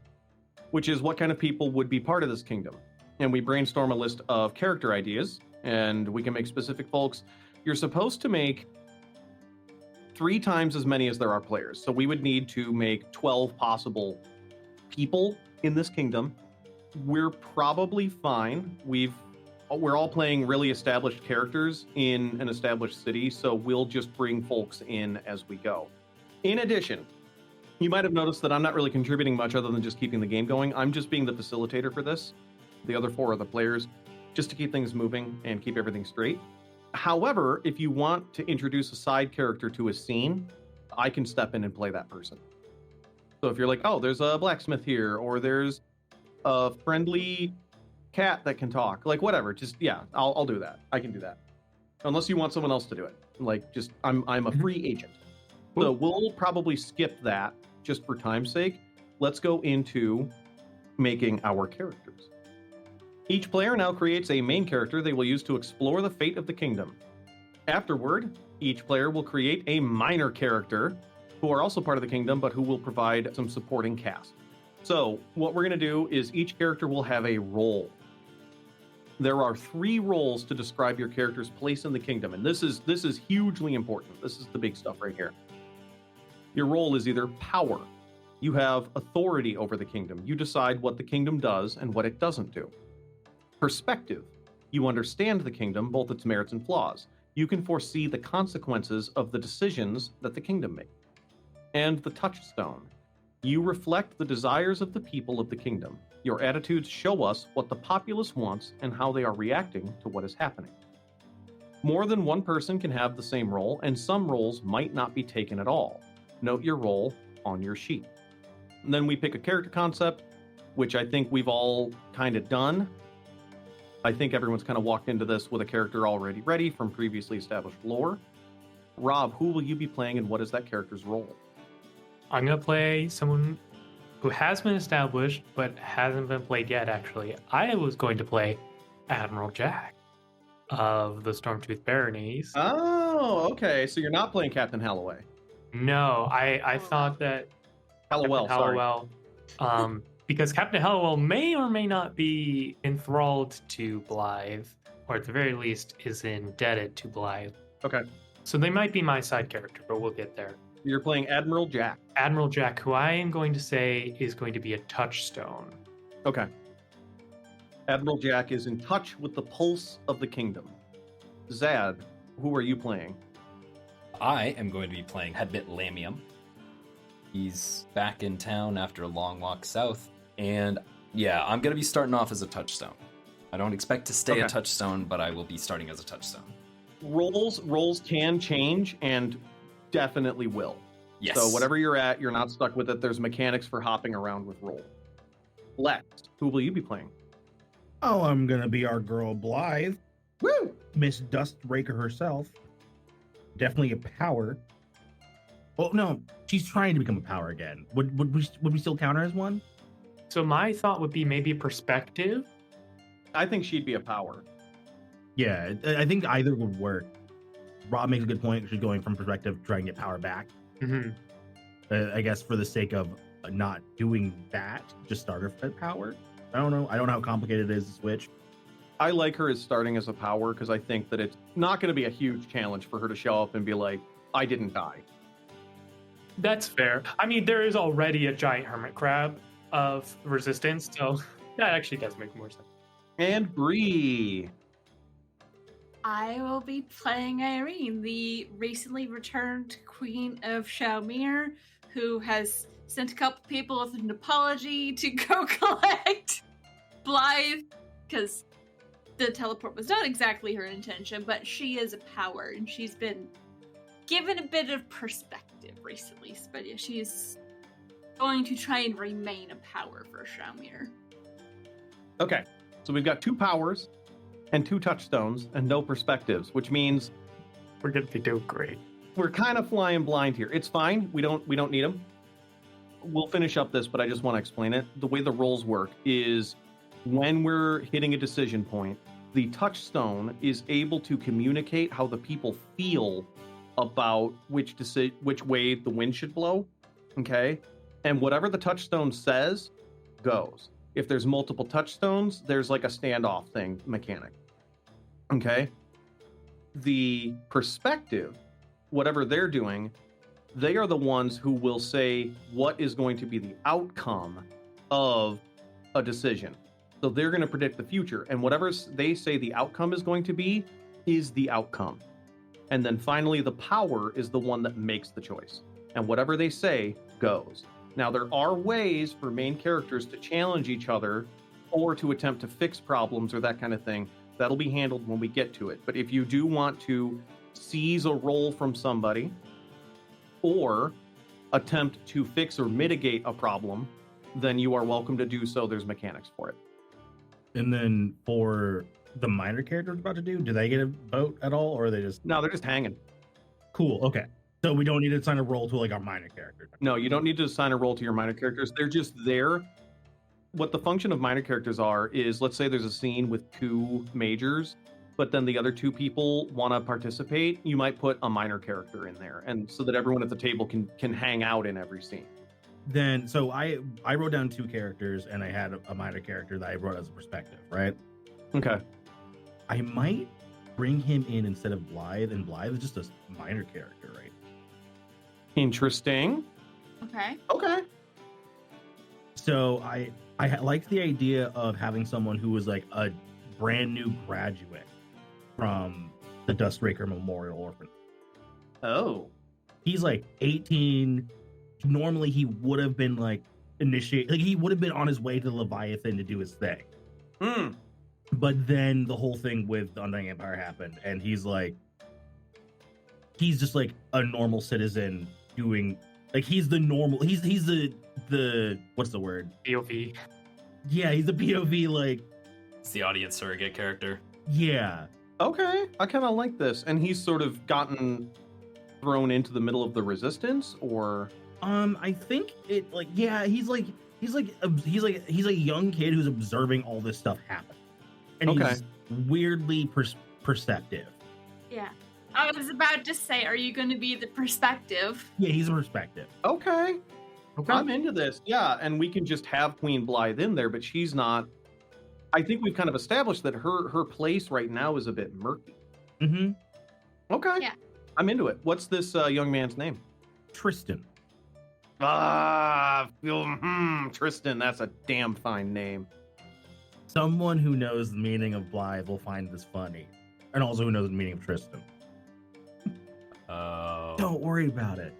S1: which is what kind of people would be part of this kingdom. And we brainstorm a list of character ideas, and we can make specific folks. You're supposed to make 3 times as many as there are players. So we would need to make 12 possible people in this kingdom. We're probably fine. We're all playing really established characters in an established city, so we'll just bring folks in as we go. In addition, you might have noticed that I'm not really contributing much other than just keeping the game going. I'm just being the facilitator for this. The other 4 are the players, just to keep things moving and keep everything straight. However, if you want to introduce a side character to a scene, I can step in and play that person. So if you're like, oh, there's a blacksmith here, or there's a friendly cat that can talk, like whatever, just, yeah, I'll do that. I can do that. Unless you want someone else to do it. Like, just, I'm a free agent. So we'll probably skip that just for time's sake. Let's go into making our characters. Each player now creates a main character they will use to explore the fate of the kingdom. Afterward, each player will create a minor character who are also part of the kingdom, but who will provide some supporting cast. So what we're going to do is each character will have a role. There are 3 roles to describe your character's place in the kingdom, and this is hugely important. This is the big stuff right here. Your role is either power. You have authority over the kingdom. You decide what the kingdom does and what it doesn't do. Perspective. You understand the kingdom, both its merits and flaws. You can foresee the consequences of the decisions that the kingdom makes. And the touchstone. You reflect the desires of the people of the kingdom. Your attitudes show us what the populace wants and how they are reacting to what is happening. More than one person can have the same role, and some roles might not be taken at all. Note your role on your sheet. And then we pick a character concept, which I think we've all kind of done. I think everyone's kind of walked into this with a character already ready from previously established lore. Rob, who will you be playing and what is that character's role?
S5: I'm going to play someone who has been established but hasn't been played yet, actually. I was going to play Admiral Jack of the Stormtooth Baronies.
S1: Oh, okay. So you're not playing Captain Halloway.
S5: No, I thought that
S1: Hallowell, sorry.
S5: Hallowell, because Captain Hallowell may or may not be enthralled to Blythe, or at the very least is indebted to Blythe.
S1: Okay.
S5: So they might be my side character, but we'll get there.
S1: You're playing Admiral Jack.
S5: Admiral Jack, who I am going to say is going to be a touchstone.
S1: Okay. Admiral Jack is in touch with the pulse of the kingdom. Zad, who are you playing?
S3: I am going to be playing Headbit Lamium. He's back in town after a long walk south. And yeah, I'm going to be starting off as a touchstone. I don't expect to stay a touchstone, but I will be starting as a touchstone.
S1: Roles can change and definitely will.
S3: Yes.
S1: So whatever you're at, you're not stuck with it. There's mechanics for hopping around with role. Lex, who will you be playing?
S2: Oh, I'm gonna be our girl Blythe.
S1: Woo!
S2: Miss Dustbreaker herself. Definitely a power. Well, no, she's trying to become a power again. Would we still count her as one?
S5: So my thought would be maybe perspective.
S1: I think she'd be a power.
S2: Yeah, I think either would work. Rob makes a good point. She's going from perspective, trying to get power back.
S5: Mm-hmm.
S2: I guess for the sake of not doing that, just start her at power. I don't know. I don't know how complicated it is to switch.
S1: I like her as starting as a power because I think that it's not going to be a huge challenge for her to show up and be like, I didn't die.
S5: That's fair. I mean, there is already a giant hermit crab of resistance, so that actually does make more sense.
S1: And Bree.
S4: I will be playing Irene, the recently returned queen of Shaumere, who has sent a couple people with an apology to go collect Blythe, because the teleport was not exactly her intention, but she is a power, and she's been given a bit of perspective recently. But yeah, she's going to try and remain a power for Shaumere.
S1: Okay, so we've got 2 powers and 2 touchstones and no perspectives, which means
S5: We're going to be doing great.
S1: we're kind of flying blind here. It's fine. We don't need them. We'll finish up this, but I just want to explain it. The way the roles work is when we're hitting a decision point, the touchstone is able to communicate how the people feel about which way the wind should blow. Okay? And whatever the touchstone says goes. If there's multiple touchstones, there's like a standoff thing mechanic. Okay? The perspective, whatever they're doing, they are the ones who will say what is going to be the outcome of a decision. So they're going to predict the future, and whatever they say the outcome is going to be is the outcome. And then finally, the power is the one that makes the choice. And whatever they say goes. Now, there are ways for main characters to challenge each other or to attempt to fix problems or that kind of thing. That'll be handled when we get to it. But if you do want to seize a role from somebody or attempt to fix or mitigate a problem, then you are welcome to do so. There's mechanics for it.
S2: And then for the minor characters about to do they get a vote at all, or are they just...
S1: No, they're just hanging.
S2: Cool, okay. So we don't need to assign a role to like our minor character.
S1: No, you don't need to assign a role to your minor characters. They're just there. What the function of minor characters are is, let's say there's a scene with 2 majors, but then the other 2 people want to participate. You might put a minor character in there, and so that everyone at the table can hang out in every scene.
S2: Then, so I wrote down 2 characters, and I had a minor character that I wrote as a perspective, right?
S1: Okay.
S2: I might bring him in instead of Blythe, and Blythe is just a minor character, right?
S1: Interesting.
S4: Okay.
S1: Okay.
S2: So I liked the idea of having someone who was like a brand new graduate from the Dustbreaker Memorial Orphanage.
S1: Oh.
S2: He's like 18. Normally he would have been like he would have been on his way to Leviathan to do his thing. But then the whole thing with the Undying Empire happened, and he's just like a normal citizen doing like he's the what's the word?
S5: POV.
S2: Yeah, he's the POV, like
S3: It's the audience surrogate character.
S2: yeah.
S1: Okay, I kind of like this. And he's sort of gotten thrown into the middle of the resistance, or
S2: I think it like yeah, he's a young kid who's observing all this stuff happen, and he's weirdly perceptive.
S4: Yeah. I was about to say, are you going to be the perspective?
S2: Yeah, he's a perspective.
S1: okay, I'm into this. Yeah, and we can just have Queen Blythe in there, but she's not. I think we've kind of established that her place right now is a bit murky.
S2: Mm-hmm.
S1: Okay.
S4: Yeah.
S1: I'm into it. What's this young man's name?
S2: Tristan.
S1: Tristan. That's a damn fine name.
S2: Someone who knows the meaning of Blythe will find this funny, and also who knows the meaning of Tristan.
S3: Oh.
S2: Don't worry about it.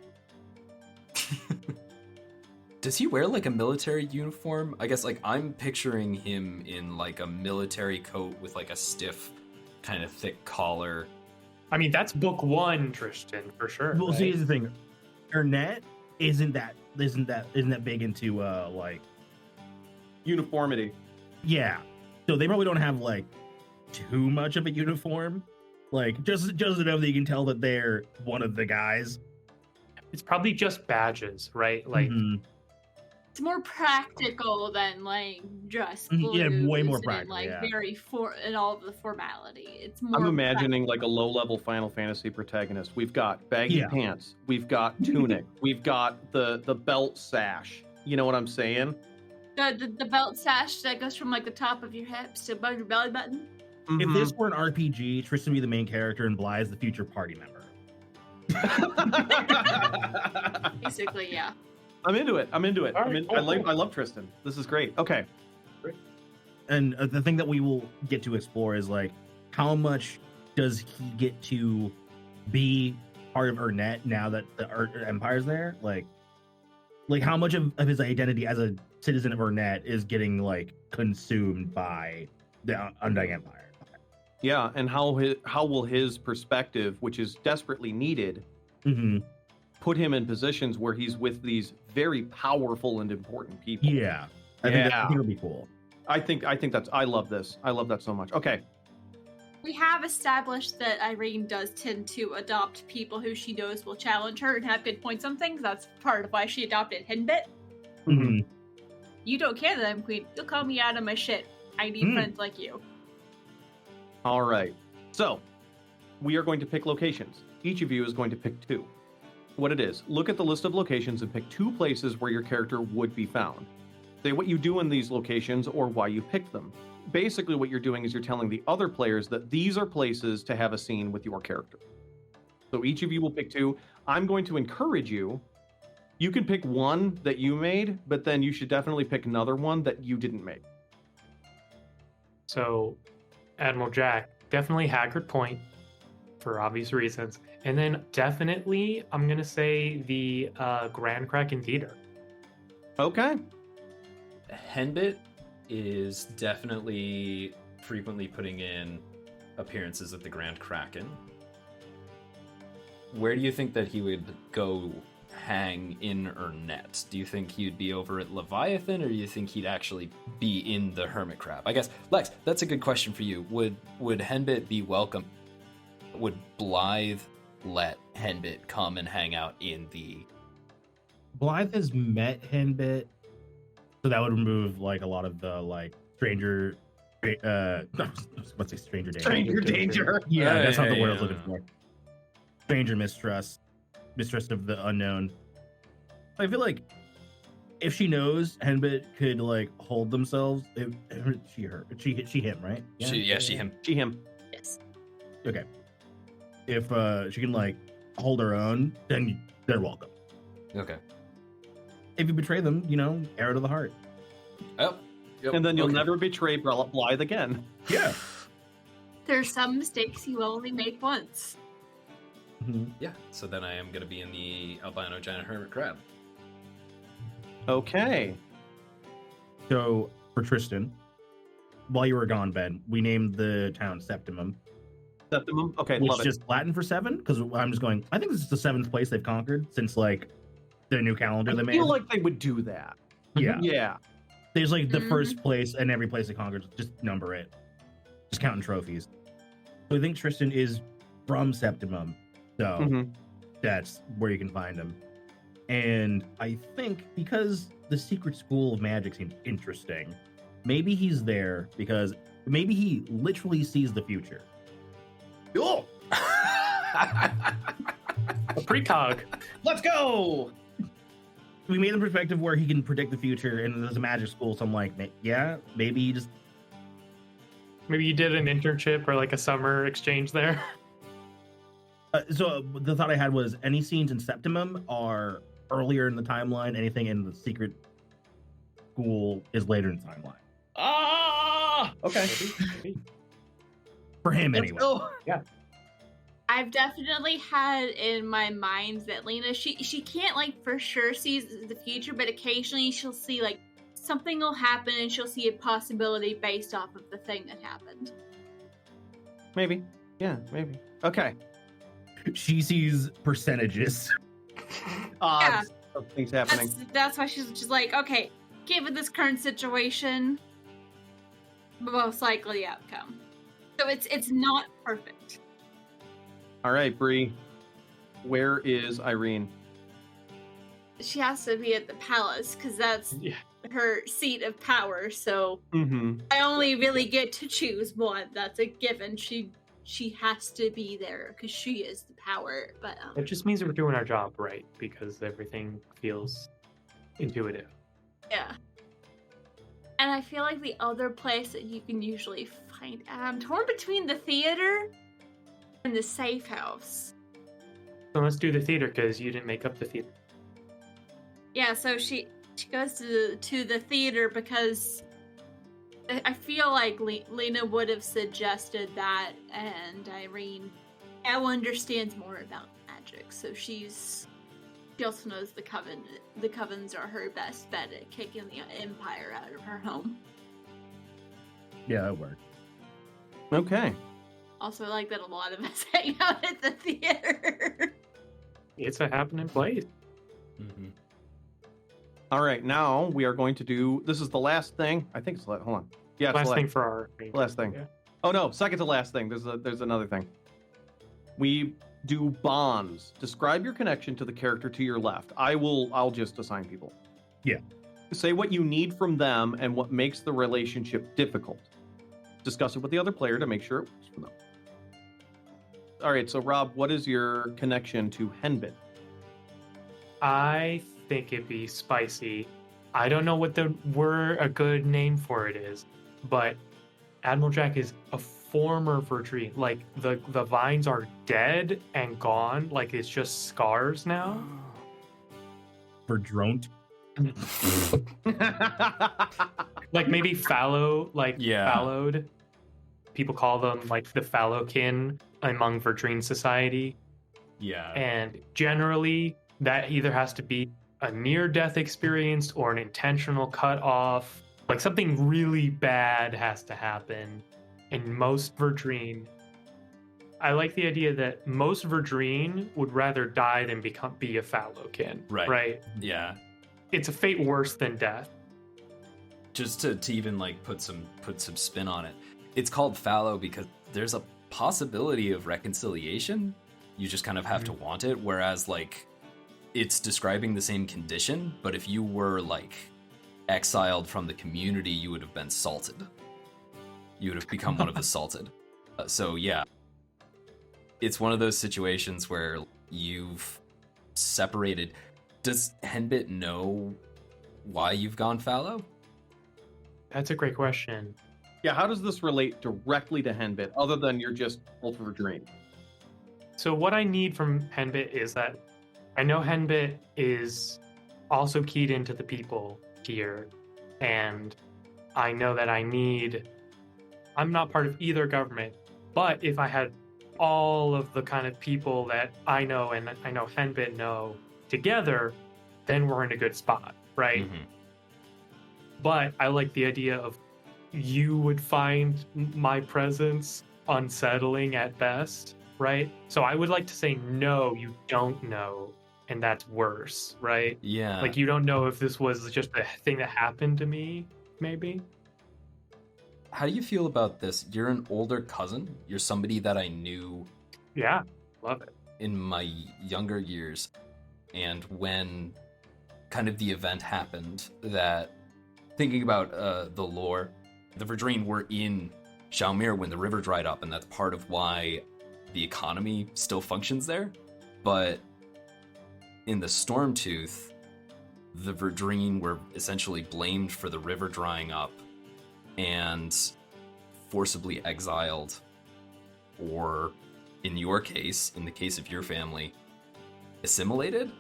S3: Does he wear like a military uniform? I guess like I'm picturing him in like a military coat with like a stiff, kind of thick collar.
S5: I mean, that's book one, Tristan, for sure.
S2: Well,
S5: right?
S2: see, here's the thing. Ernest isn't that big into like
S1: Uniformity.
S2: yeah. So they probably don't have like too much of a uniform. Like just enough that you can tell that they're one of the guys.
S5: It's probably just badges, right? Like,
S2: Mhm.
S4: It's more practical than like dress
S2: Mhm,
S4: blues.
S2: yeah, way more
S4: and,
S2: practical,
S4: like
S2: yeah.
S4: very and all of the formality. It's more.
S1: I'm imagining
S4: practical.
S1: like a low-level Final Fantasy protagonist. We've got baggy
S2: Yeah.
S1: pants. We've got tunic. We've got the belt sash. You know what I'm saying?
S4: the belt sash that goes from like the top of your hips to above your belly button.
S2: If
S1: Mhm.
S2: this were an RPG, Tristan would be the main character and Blythe's the future party member.
S4: Basically, yeah.
S1: I'm into it.
S5: All right, cool,
S1: I
S5: cool.
S1: love Tristan. This is great. Okay.
S2: And the thing that we will get to explore is like how much does he get to be part of Ernest now that the Empire's there? Like how much of his identity as a citizen of Ernest is getting like consumed by the Undying Empire?
S1: Yeah, and how will his perspective, which is desperately needed,
S2: Mm-hmm.
S1: put him in positions where he's with these very powerful and important people?
S2: Yeah, I think
S1: Yeah.
S2: it'll be cool.
S1: I think that's. I love this. I love that so much. Okay.
S4: We have established that Irene does tend to adopt people who she knows will challenge her and have good points on things. That's part of why she adopted Henbit.
S2: Mm-hmm.
S4: You don't care that I'm queen. You'll call me out of my shit. I need friends like you.
S1: All right. So, we are going to pick locations. Each of you is going to pick two. What it is, look at the list of locations and pick two places where your character would be found. Say what you do in these locations or why you picked them. Basically, what you're doing is you're telling the other players that these are places to have a scene with your character. So each of you will pick two. I'm going to encourage you. You can pick one that you made, but then you should definitely pick another one that you didn't make.
S5: So, Admiral Jack, definitely Haggard Point for obvious reasons. And then definitely, I'm going to say the Grand Kraken Theater.
S1: Okay.
S3: Henbit is definitely frequently putting in appearances at the Grand Kraken. Where do you think that he would go hang in Ernest? Do you think he'd be over at Leviathan, or do you think he'd actually be in the Hermit Crab? I guess, Lex, that's a good question for you. Would Henbit be welcome? Would Blythe let Henbit come and hang out in the...
S2: Blythe has met Henbit, so that would remove like a lot of the like stranger let's say stranger danger.
S1: Stranger danger.
S2: Yeah, that's not the word I was
S3: Yeah.
S2: looking for. Stranger mistrust of the unknown. I feel like if she knows Henbit could like hold themselves, she him, right?
S3: She him.
S1: She him.
S4: Yes.
S2: Okay. If she can like hold her own, then they're welcome.
S3: Okay.
S2: If you betray them, arrow to the heart.
S3: Oh, Yep.
S1: And then you'll
S3: Okay.
S1: never betray Blythe again.
S2: Yeah.
S4: There's some mistakes you only make once.
S2: Mhm.
S3: Yeah. So then I am going to be in the albino giant hermit crab.
S1: Okay.
S2: So for Tristan, while you were gone, Ben, we named the town Septimum,
S1: Septimum? Okay,
S2: which
S1: love
S2: is
S1: it.
S2: just Latin for seven. Because I'm just going. I think this is the seventh place they've conquered since like the new calendar
S1: I
S2: they made.
S1: feel like they would do that.
S2: Yeah.
S1: Yeah.
S2: There's like the
S4: Mhm.
S2: first place and every place they conquered. Just number it. Just counting trophies. So I think Tristan is from Septimum. So
S1: Mhm.
S2: that's where you can find him. And I think because the secret school of magic seems interesting, maybe he's there because maybe he literally sees the future.
S1: Cool.
S5: A precog.
S1: Let's go.
S2: We made a perspective where he can predict the future, and there's a magic school. So I'm like, yeah, maybe he just.
S5: Maybe you did an internship or like a summer exchange there.
S2: So the thought I had was any scenes in Septimum are earlier in the timeline. Anything in the secret school is later in the timeline.
S1: Ah. Okay.
S2: For him,
S1: Let's
S2: anyway.
S1: go.
S4: I've definitely had in my mind that Lena, she can't like for sure see the future, but occasionally she'll see like something will happen and she'll see a possibility based off of the thing that happened.
S1: Maybe. Yeah, maybe. Okay.
S2: She sees percentages.
S1: Odds of things happening.
S4: That's why she's just like, okay, given this current situation, most likely outcome. So it's not perfect.
S1: All right, Bree. Where is Irene?
S4: She has to be at the palace because that's
S5: Yeah.
S4: her seat of power. So
S1: Mm-hmm.
S4: I only really get to choose one. That's a given. She has to be there because she is the power. But
S5: It just means we're doing our job right because everything feels intuitive.
S4: yeah. And I feel like the other place that you can usually find, I'm torn between the theater and the safe house.
S5: So let's do the theater because you didn't make up the theater.
S4: Yeah, so she goes to the theater because I feel like Lena would have suggested that, and Irene now understands more about magic, so she also knows the covens are her best bet at kicking the Empire out of her home.
S2: Yeah, it worked.
S1: Okay.
S4: Also, I like that a lot of us hang out at the theater.
S5: It's a happening place.
S3: Mm-hmm.
S1: All right, now we are going to do. This is the last thing. I think it's hold on. Yeah, it's
S5: Last
S1: the
S5: thing for our
S1: last thing.
S5: Yeah.
S1: Oh no, second to last thing. There's another thing. We do bonds. Describe your connection to the character to your left. I'll just assign people.
S2: Yeah.
S1: Say what you need from them and what makes the relationship difficult. Discuss it with the other player to make sure it works for them. All right, so Rob, what is your connection to Henbit?
S5: I think it'd be spicy. I don't know what a good name for it is, but Admiral Jack is a former Verdreen. Like the vines are dead and gone. Like it's just scars now.
S2: For Dront.
S5: Like maybe fallow, like
S3: Yeah.
S5: fallowed. People call them like the fallowkin among Verdreen society.
S3: Yeah.
S5: And generally, that either has to be a near-death experience or an intentional cut-off. Like something really bad has to happen. And most Verdreen, I like the idea that most Verdreen would rather die than be a fallowkin.
S3: Right.
S5: Right.
S3: Yeah.
S5: It's a fate worse than death.
S3: Just to even like put some spin on it. It's called fallow because there's a possibility of reconciliation. You just kind of have to want it. Whereas like it's describing the same condition, but if you were like exiled from the community, you would have been salted. You would have become one of the salted. So yeah, it's one of those situations where you've separated. Does Henbit know why you've gone fallow?
S5: That's a great question.
S1: Yeah, how does this relate directly to Henbit, other than you're just Ultra Dream?
S5: So what I need from Henbit is that I know Henbit is also keyed into the people here, and I know that I'm not part of either government, but if I had all of the kind of people that I know and I know Henbit know together, then we're in a good spot, right?
S3: Mhm.
S5: But I like the idea of you would find my presence unsettling at best, right? So I would like to say, no, you don't know, and that's worse, right?
S3: Yeah.
S5: Like, you don't know if this was just a thing that happened to me, maybe?
S3: How do you feel about this? You're an older cousin. You're somebody that I knew
S5: Yeah, love it.
S3: in my younger years. And when kind of the event happened, that thinking about the lore, the Verdreen were in Shaumere when the river dried up, and that's part of why the economy still functions there. But in the Stormtooth, the Verdreen were essentially blamed for the river drying up and forcibly exiled, or in your case, in the case of your family, assimilated.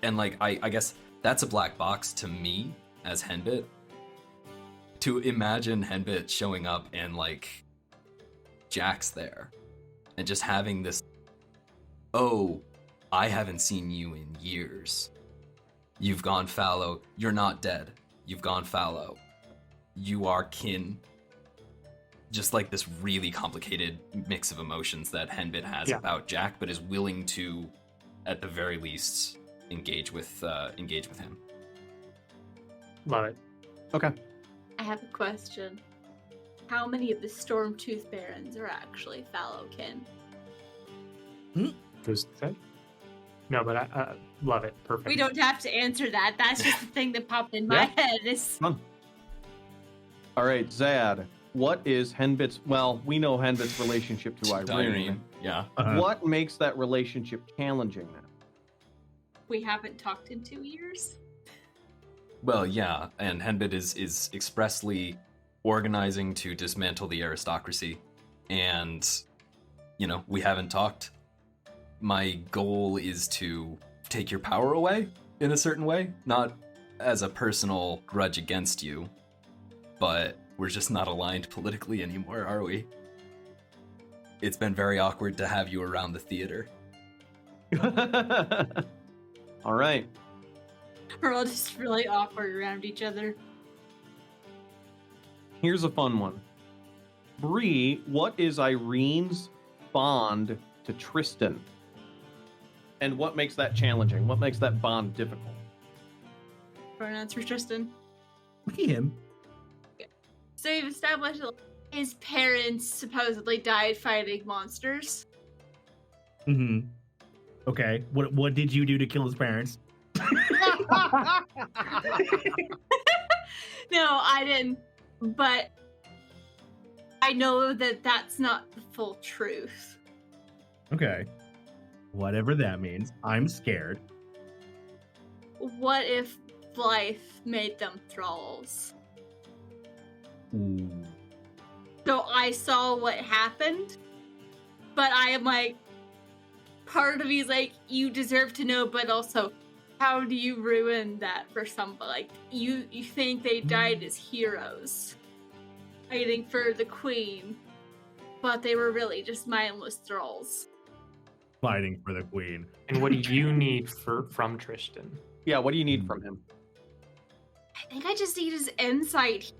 S3: And like, I guess that's a black box to me as Henbit. To imagine Henbit showing up and like Jack's there and just having this, oh, I haven't seen you in years. You've gone fallow. You're not dead. You've gone fallow. You are kin. Just like this really complicated mix of emotions that Henbit has about Jack, but is willing to, at the very least, engage with him.
S5: Love it.
S1: Okay.
S4: I have a question. How many of the Stormtooth Barons are actually Fallowkin?
S5: Who's that? No, but I love it. Perfect.
S4: We don't have to answer that. That's just the thing that popped in my head.
S1: All right, Zad. What is Henbit's? Well, we know Henbit's relationship to Irene.
S3: Yeah.
S1: What makes that relationship challenging then?
S4: We haven't talked in 2 years.
S3: Well, yeah, and Henbit is expressly organizing to dismantle the aristocracy, and, you know, we haven't talked. My goal is to take your power away in a certain way, not as a personal grudge against you, but we're just not aligned politically anymore, are we? It's been very awkward to have you around the theater.
S1: All right.
S4: We're all just really awkward around each other.
S1: Here's a fun one. Bree, what is Irene's bond to Tristan? And what makes that challenging? What makes that bond difficult?
S4: Pronouns for Tristan.
S2: Look at him.
S4: So we've established his parents supposedly died fighting monsters.
S2: Mm-hmm. Okay. What did you do to kill his parents?
S4: No, I didn't. But I know that that's not the full truth.
S2: Okay. Whatever that means. I'm scared.
S4: What if life made them thralls?
S2: Ooh.
S4: So I saw what happened, but I am like, part of me is like, you deserve to know, but also, how do you ruin that for somebody? Like, you think they died as heroes, fighting for the queen, but they were really just mindless thralls.
S2: Fighting for the queen.
S5: And what do you need from Tristan?
S1: Yeah, what do you need from him?
S4: I think I just need his insight.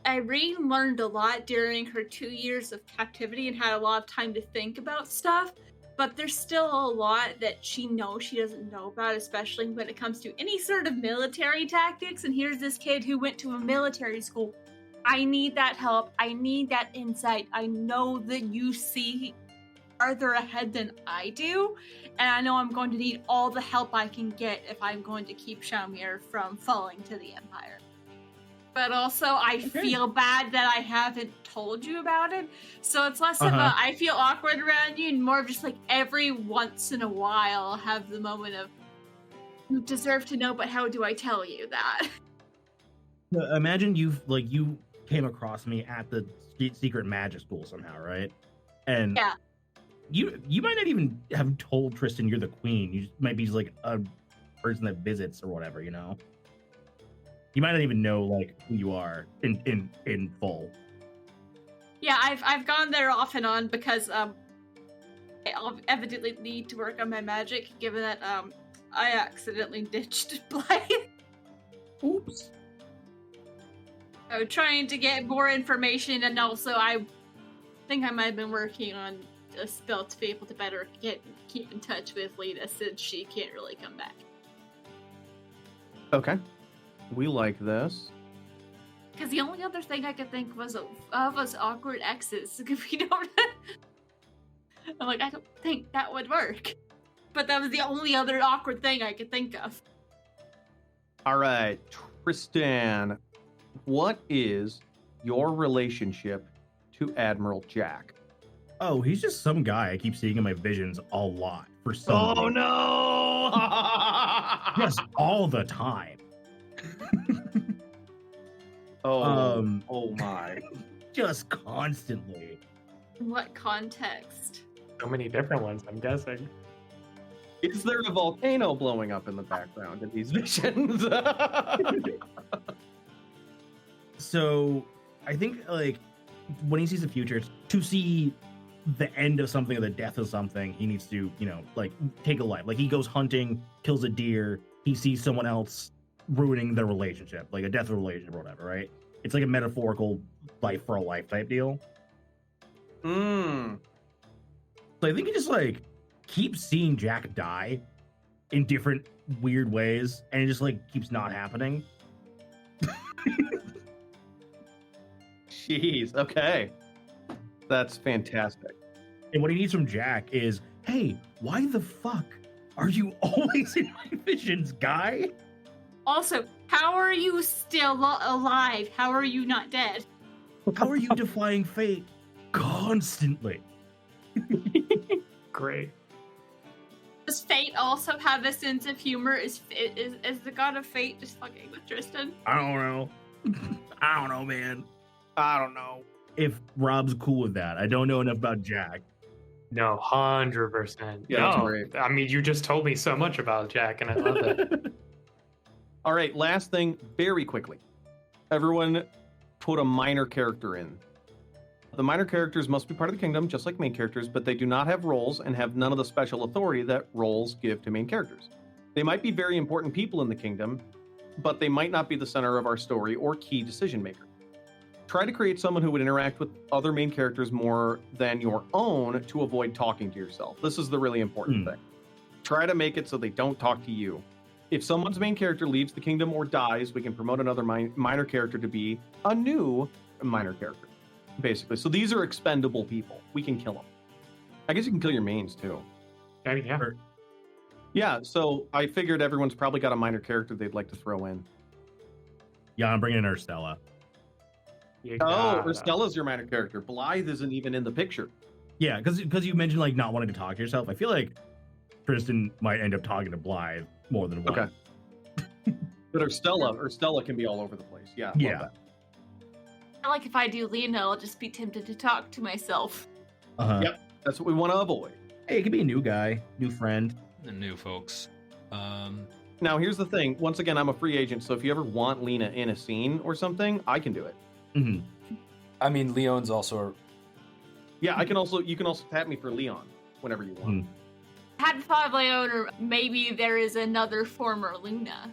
S4: Irene learned a lot during her 2 years of captivity and had a lot of time to think about stuff, but there's still a lot that she knows she doesn't know about, especially when it comes to any sort of military tactics. And here's this kid who went to a military school. I need that help. I need that insight. I know that you see farther ahead than I do, and I know I'm going to need all the help I can get if I'm going to keep Shaumere from falling to the Empire. But also, I feel bad that I haven't told you about it, so it's less of a I feel awkward around you, and more of just like every once in a while I'll have the moment of, you deserve to know, but how do I tell you that?
S2: Imagine you came across me at the secret magic school somehow, right? And
S4: Yeah.
S2: You might not even have told Tristan you're the queen. You just might be just like a person that visits or whatever, you know? He might not even know like who you are in full.
S4: Yeah, I've gone there off and on because I evidently need to work on my magic, given that I accidentally ditched Blythe.
S2: Oops.
S4: So trying to get more information, and also I think I might have been working on a spell to be able to better keep in touch with Lita since she can't really come back.
S1: Okay. We like this.
S4: Because the only other thing I could think was awkward exes. If we don't, I'm like, I don't think that would work. But that was the only other awkward thing I could think of.
S1: All right, Tristan, what is your relationship to Admiral Jack?
S2: Oh, he's just some guy I keep seeing in my visions a lot for some reason.
S1: No!
S2: Just all the time.
S1: Oh my.
S2: Just constantly.
S4: In what context?
S5: So many different ones, I'm guessing.
S1: Is there a volcano blowing up in the background in these visions?
S2: So I think like when he sees the future, to see the end of something or the death of something, he needs to, like take a life. Like he goes hunting, kills a deer, he sees someone else ruining their relationship, like a death of a relationship or whatever, right? It's like a metaphorical life for a life type deal.
S1: Hmm.
S2: So I think he just like keeps seeing Jack die in different weird ways, and it just like keeps not happening.
S1: Jeez, okay. That's fantastic.
S2: And what he needs from Jack is, hey, why the fuck are you always in my visions, guy?
S4: Also, how are you still alive? How are you not dead?
S2: How are you defying fate constantly?
S5: Great.
S4: Does fate also have a sense of humor? Is the god of fate just fucking with Tristan?
S2: I don't know. I don't know, man.
S1: I don't know.
S2: If Rob's cool with that. I don't know enough about Jack.
S5: No, 100%.
S1: Yeah, that's
S5: no,
S1: great.
S5: I mean, you just told me so much about Jack, and I love it.
S1: All right, last thing, very quickly. Everyone put a minor character in. The minor characters must be part of the kingdom, just like main characters, but they do not have roles and have none of the special authority that roles give to main characters. They might be very important people in the kingdom, but they might not be the center of our story or key decision maker. Try to create someone who would interact with other main characters more than your own to avoid talking to yourself. This is the really important thing. Try to make it so they don't talk to you. If someone's main character leaves the kingdom or dies, we can promote another minor character to be a new minor character, basically. So these are expendable people. We can kill them. I guess you can kill your mains, too.
S5: Yeah.
S1: Yeah, so I figured everyone's probably got a minor character they'd like to throw in.
S2: Yeah, I'm bringing in Urstella.
S1: Oh, Urstella's your minor character. Blythe isn't even in the picture.
S2: Yeah, because you mentioned like not wanting to talk to yourself. I feel like Tristan might end up talking to Blythe more than once.
S1: Okay. But Urstella can be all over the place. Yeah. Love that.
S4: I like if I do Lena, I'll just be tempted to talk to myself.
S1: Yep. That's what we want to avoid.
S2: Hey, it could be a new guy, new friend.
S3: The new folks.
S1: Now, here's the thing. Once again, I'm a free agent, so if you ever want Lena in a scene or something, I can do it.
S2: Mm-hmm.
S3: I mean, Leon's also.
S1: Yeah, you can also tap me for Leon whenever you want.
S4: Hadn't thought of my own, or maybe there is another former Luna.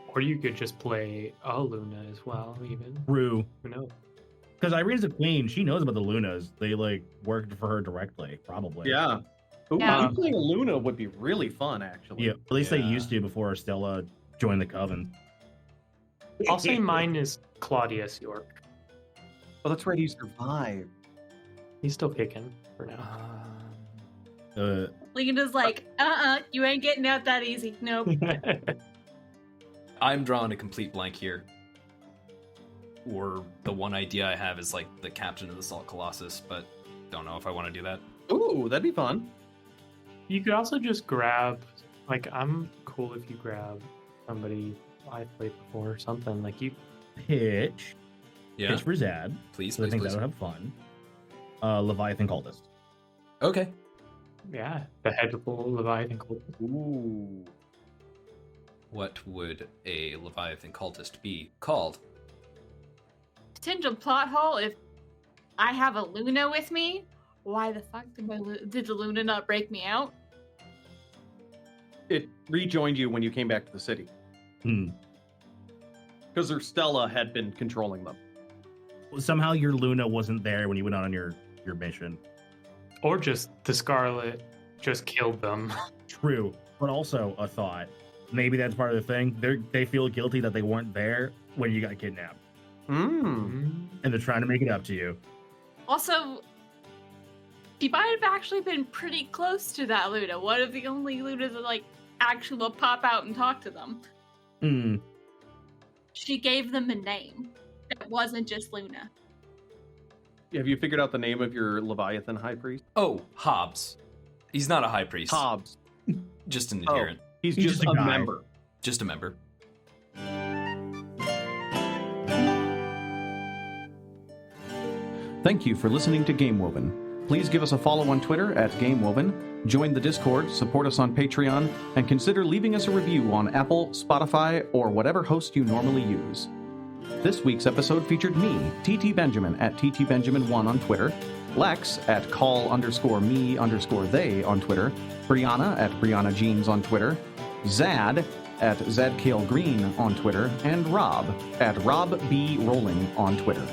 S5: Or you could just play a Luna as well, even.
S2: Rue.
S5: Who knows?
S2: Because Irene's a queen. She knows about the Lunas. They like worked for her directly, probably.
S1: Yeah. Ooh,
S4: Yeah.
S1: playing a Luna would be really fun, actually.
S2: Yeah, at least they used to before Stella joined the coven.
S5: I'll say mine is Claudius York.
S1: Oh, that's right. He survived.
S5: He's still kicking for now.
S4: Lena's like, you ain't getting out that easy. Nope.
S3: I'm drawing a complete blank here. Or the one idea I have is like the captain of the Salt Colossus, but don't know if I want to do that.
S1: Ooh, that'd be fun.
S5: You could also just grab, like, I'm cool if you grab somebody I played before or something. Like, you.
S2: Pitch.
S3: Yeah,
S2: Pitch for Zad.
S3: please,
S2: So I
S3: please,
S2: think
S3: please.
S2: that would have fun. Leviathan Cultist.
S3: Okay.
S5: Yeah, the head of the Leviathan Cult.
S1: Ooh.
S3: what would a Leviathan cultist be called?
S4: Potential plot hole, if I have a Luna with me, why the fuck did the Luna not break me out?
S1: It rejoined you when you came back to the city. Because their Stella had been controlling them.
S2: Somehow your Luna wasn't there when you went on your mission.
S5: Or just the Scarlet just killed them.
S2: True, but also a thought. Maybe that's part of the thing. They feel guilty that they weren't there when you got kidnapped. And they're trying to make it up to you.
S4: Also, she might have actually been pretty close to that Luna. One of the only Lunas that, like, actually will pop out and talk to them. She gave them a name. It wasn't just Luna.
S1: Have you figured out the name of your Leviathan High Priest?
S3: Oh, Hobbs. He's not a high priest.
S1: Hobbs.
S3: Just an adherent.
S1: He's just a member.
S3: Just a member.
S1: Thank you for listening to Game Woven. Please give us a follow on Twitter at Game Woven, join the Discord, support us on Patreon, and consider leaving us a review on Apple, Spotify, or whatever host you normally use. This week's episode featured me, TT Benjamin at TTBenjamin1 on Twitter, Lex at call_me_they on Twitter, Brianna at Brianna Jeans on Twitter, Zad at ZadKaleGreen on Twitter, and Rob at Rob B. Rolling on Twitter.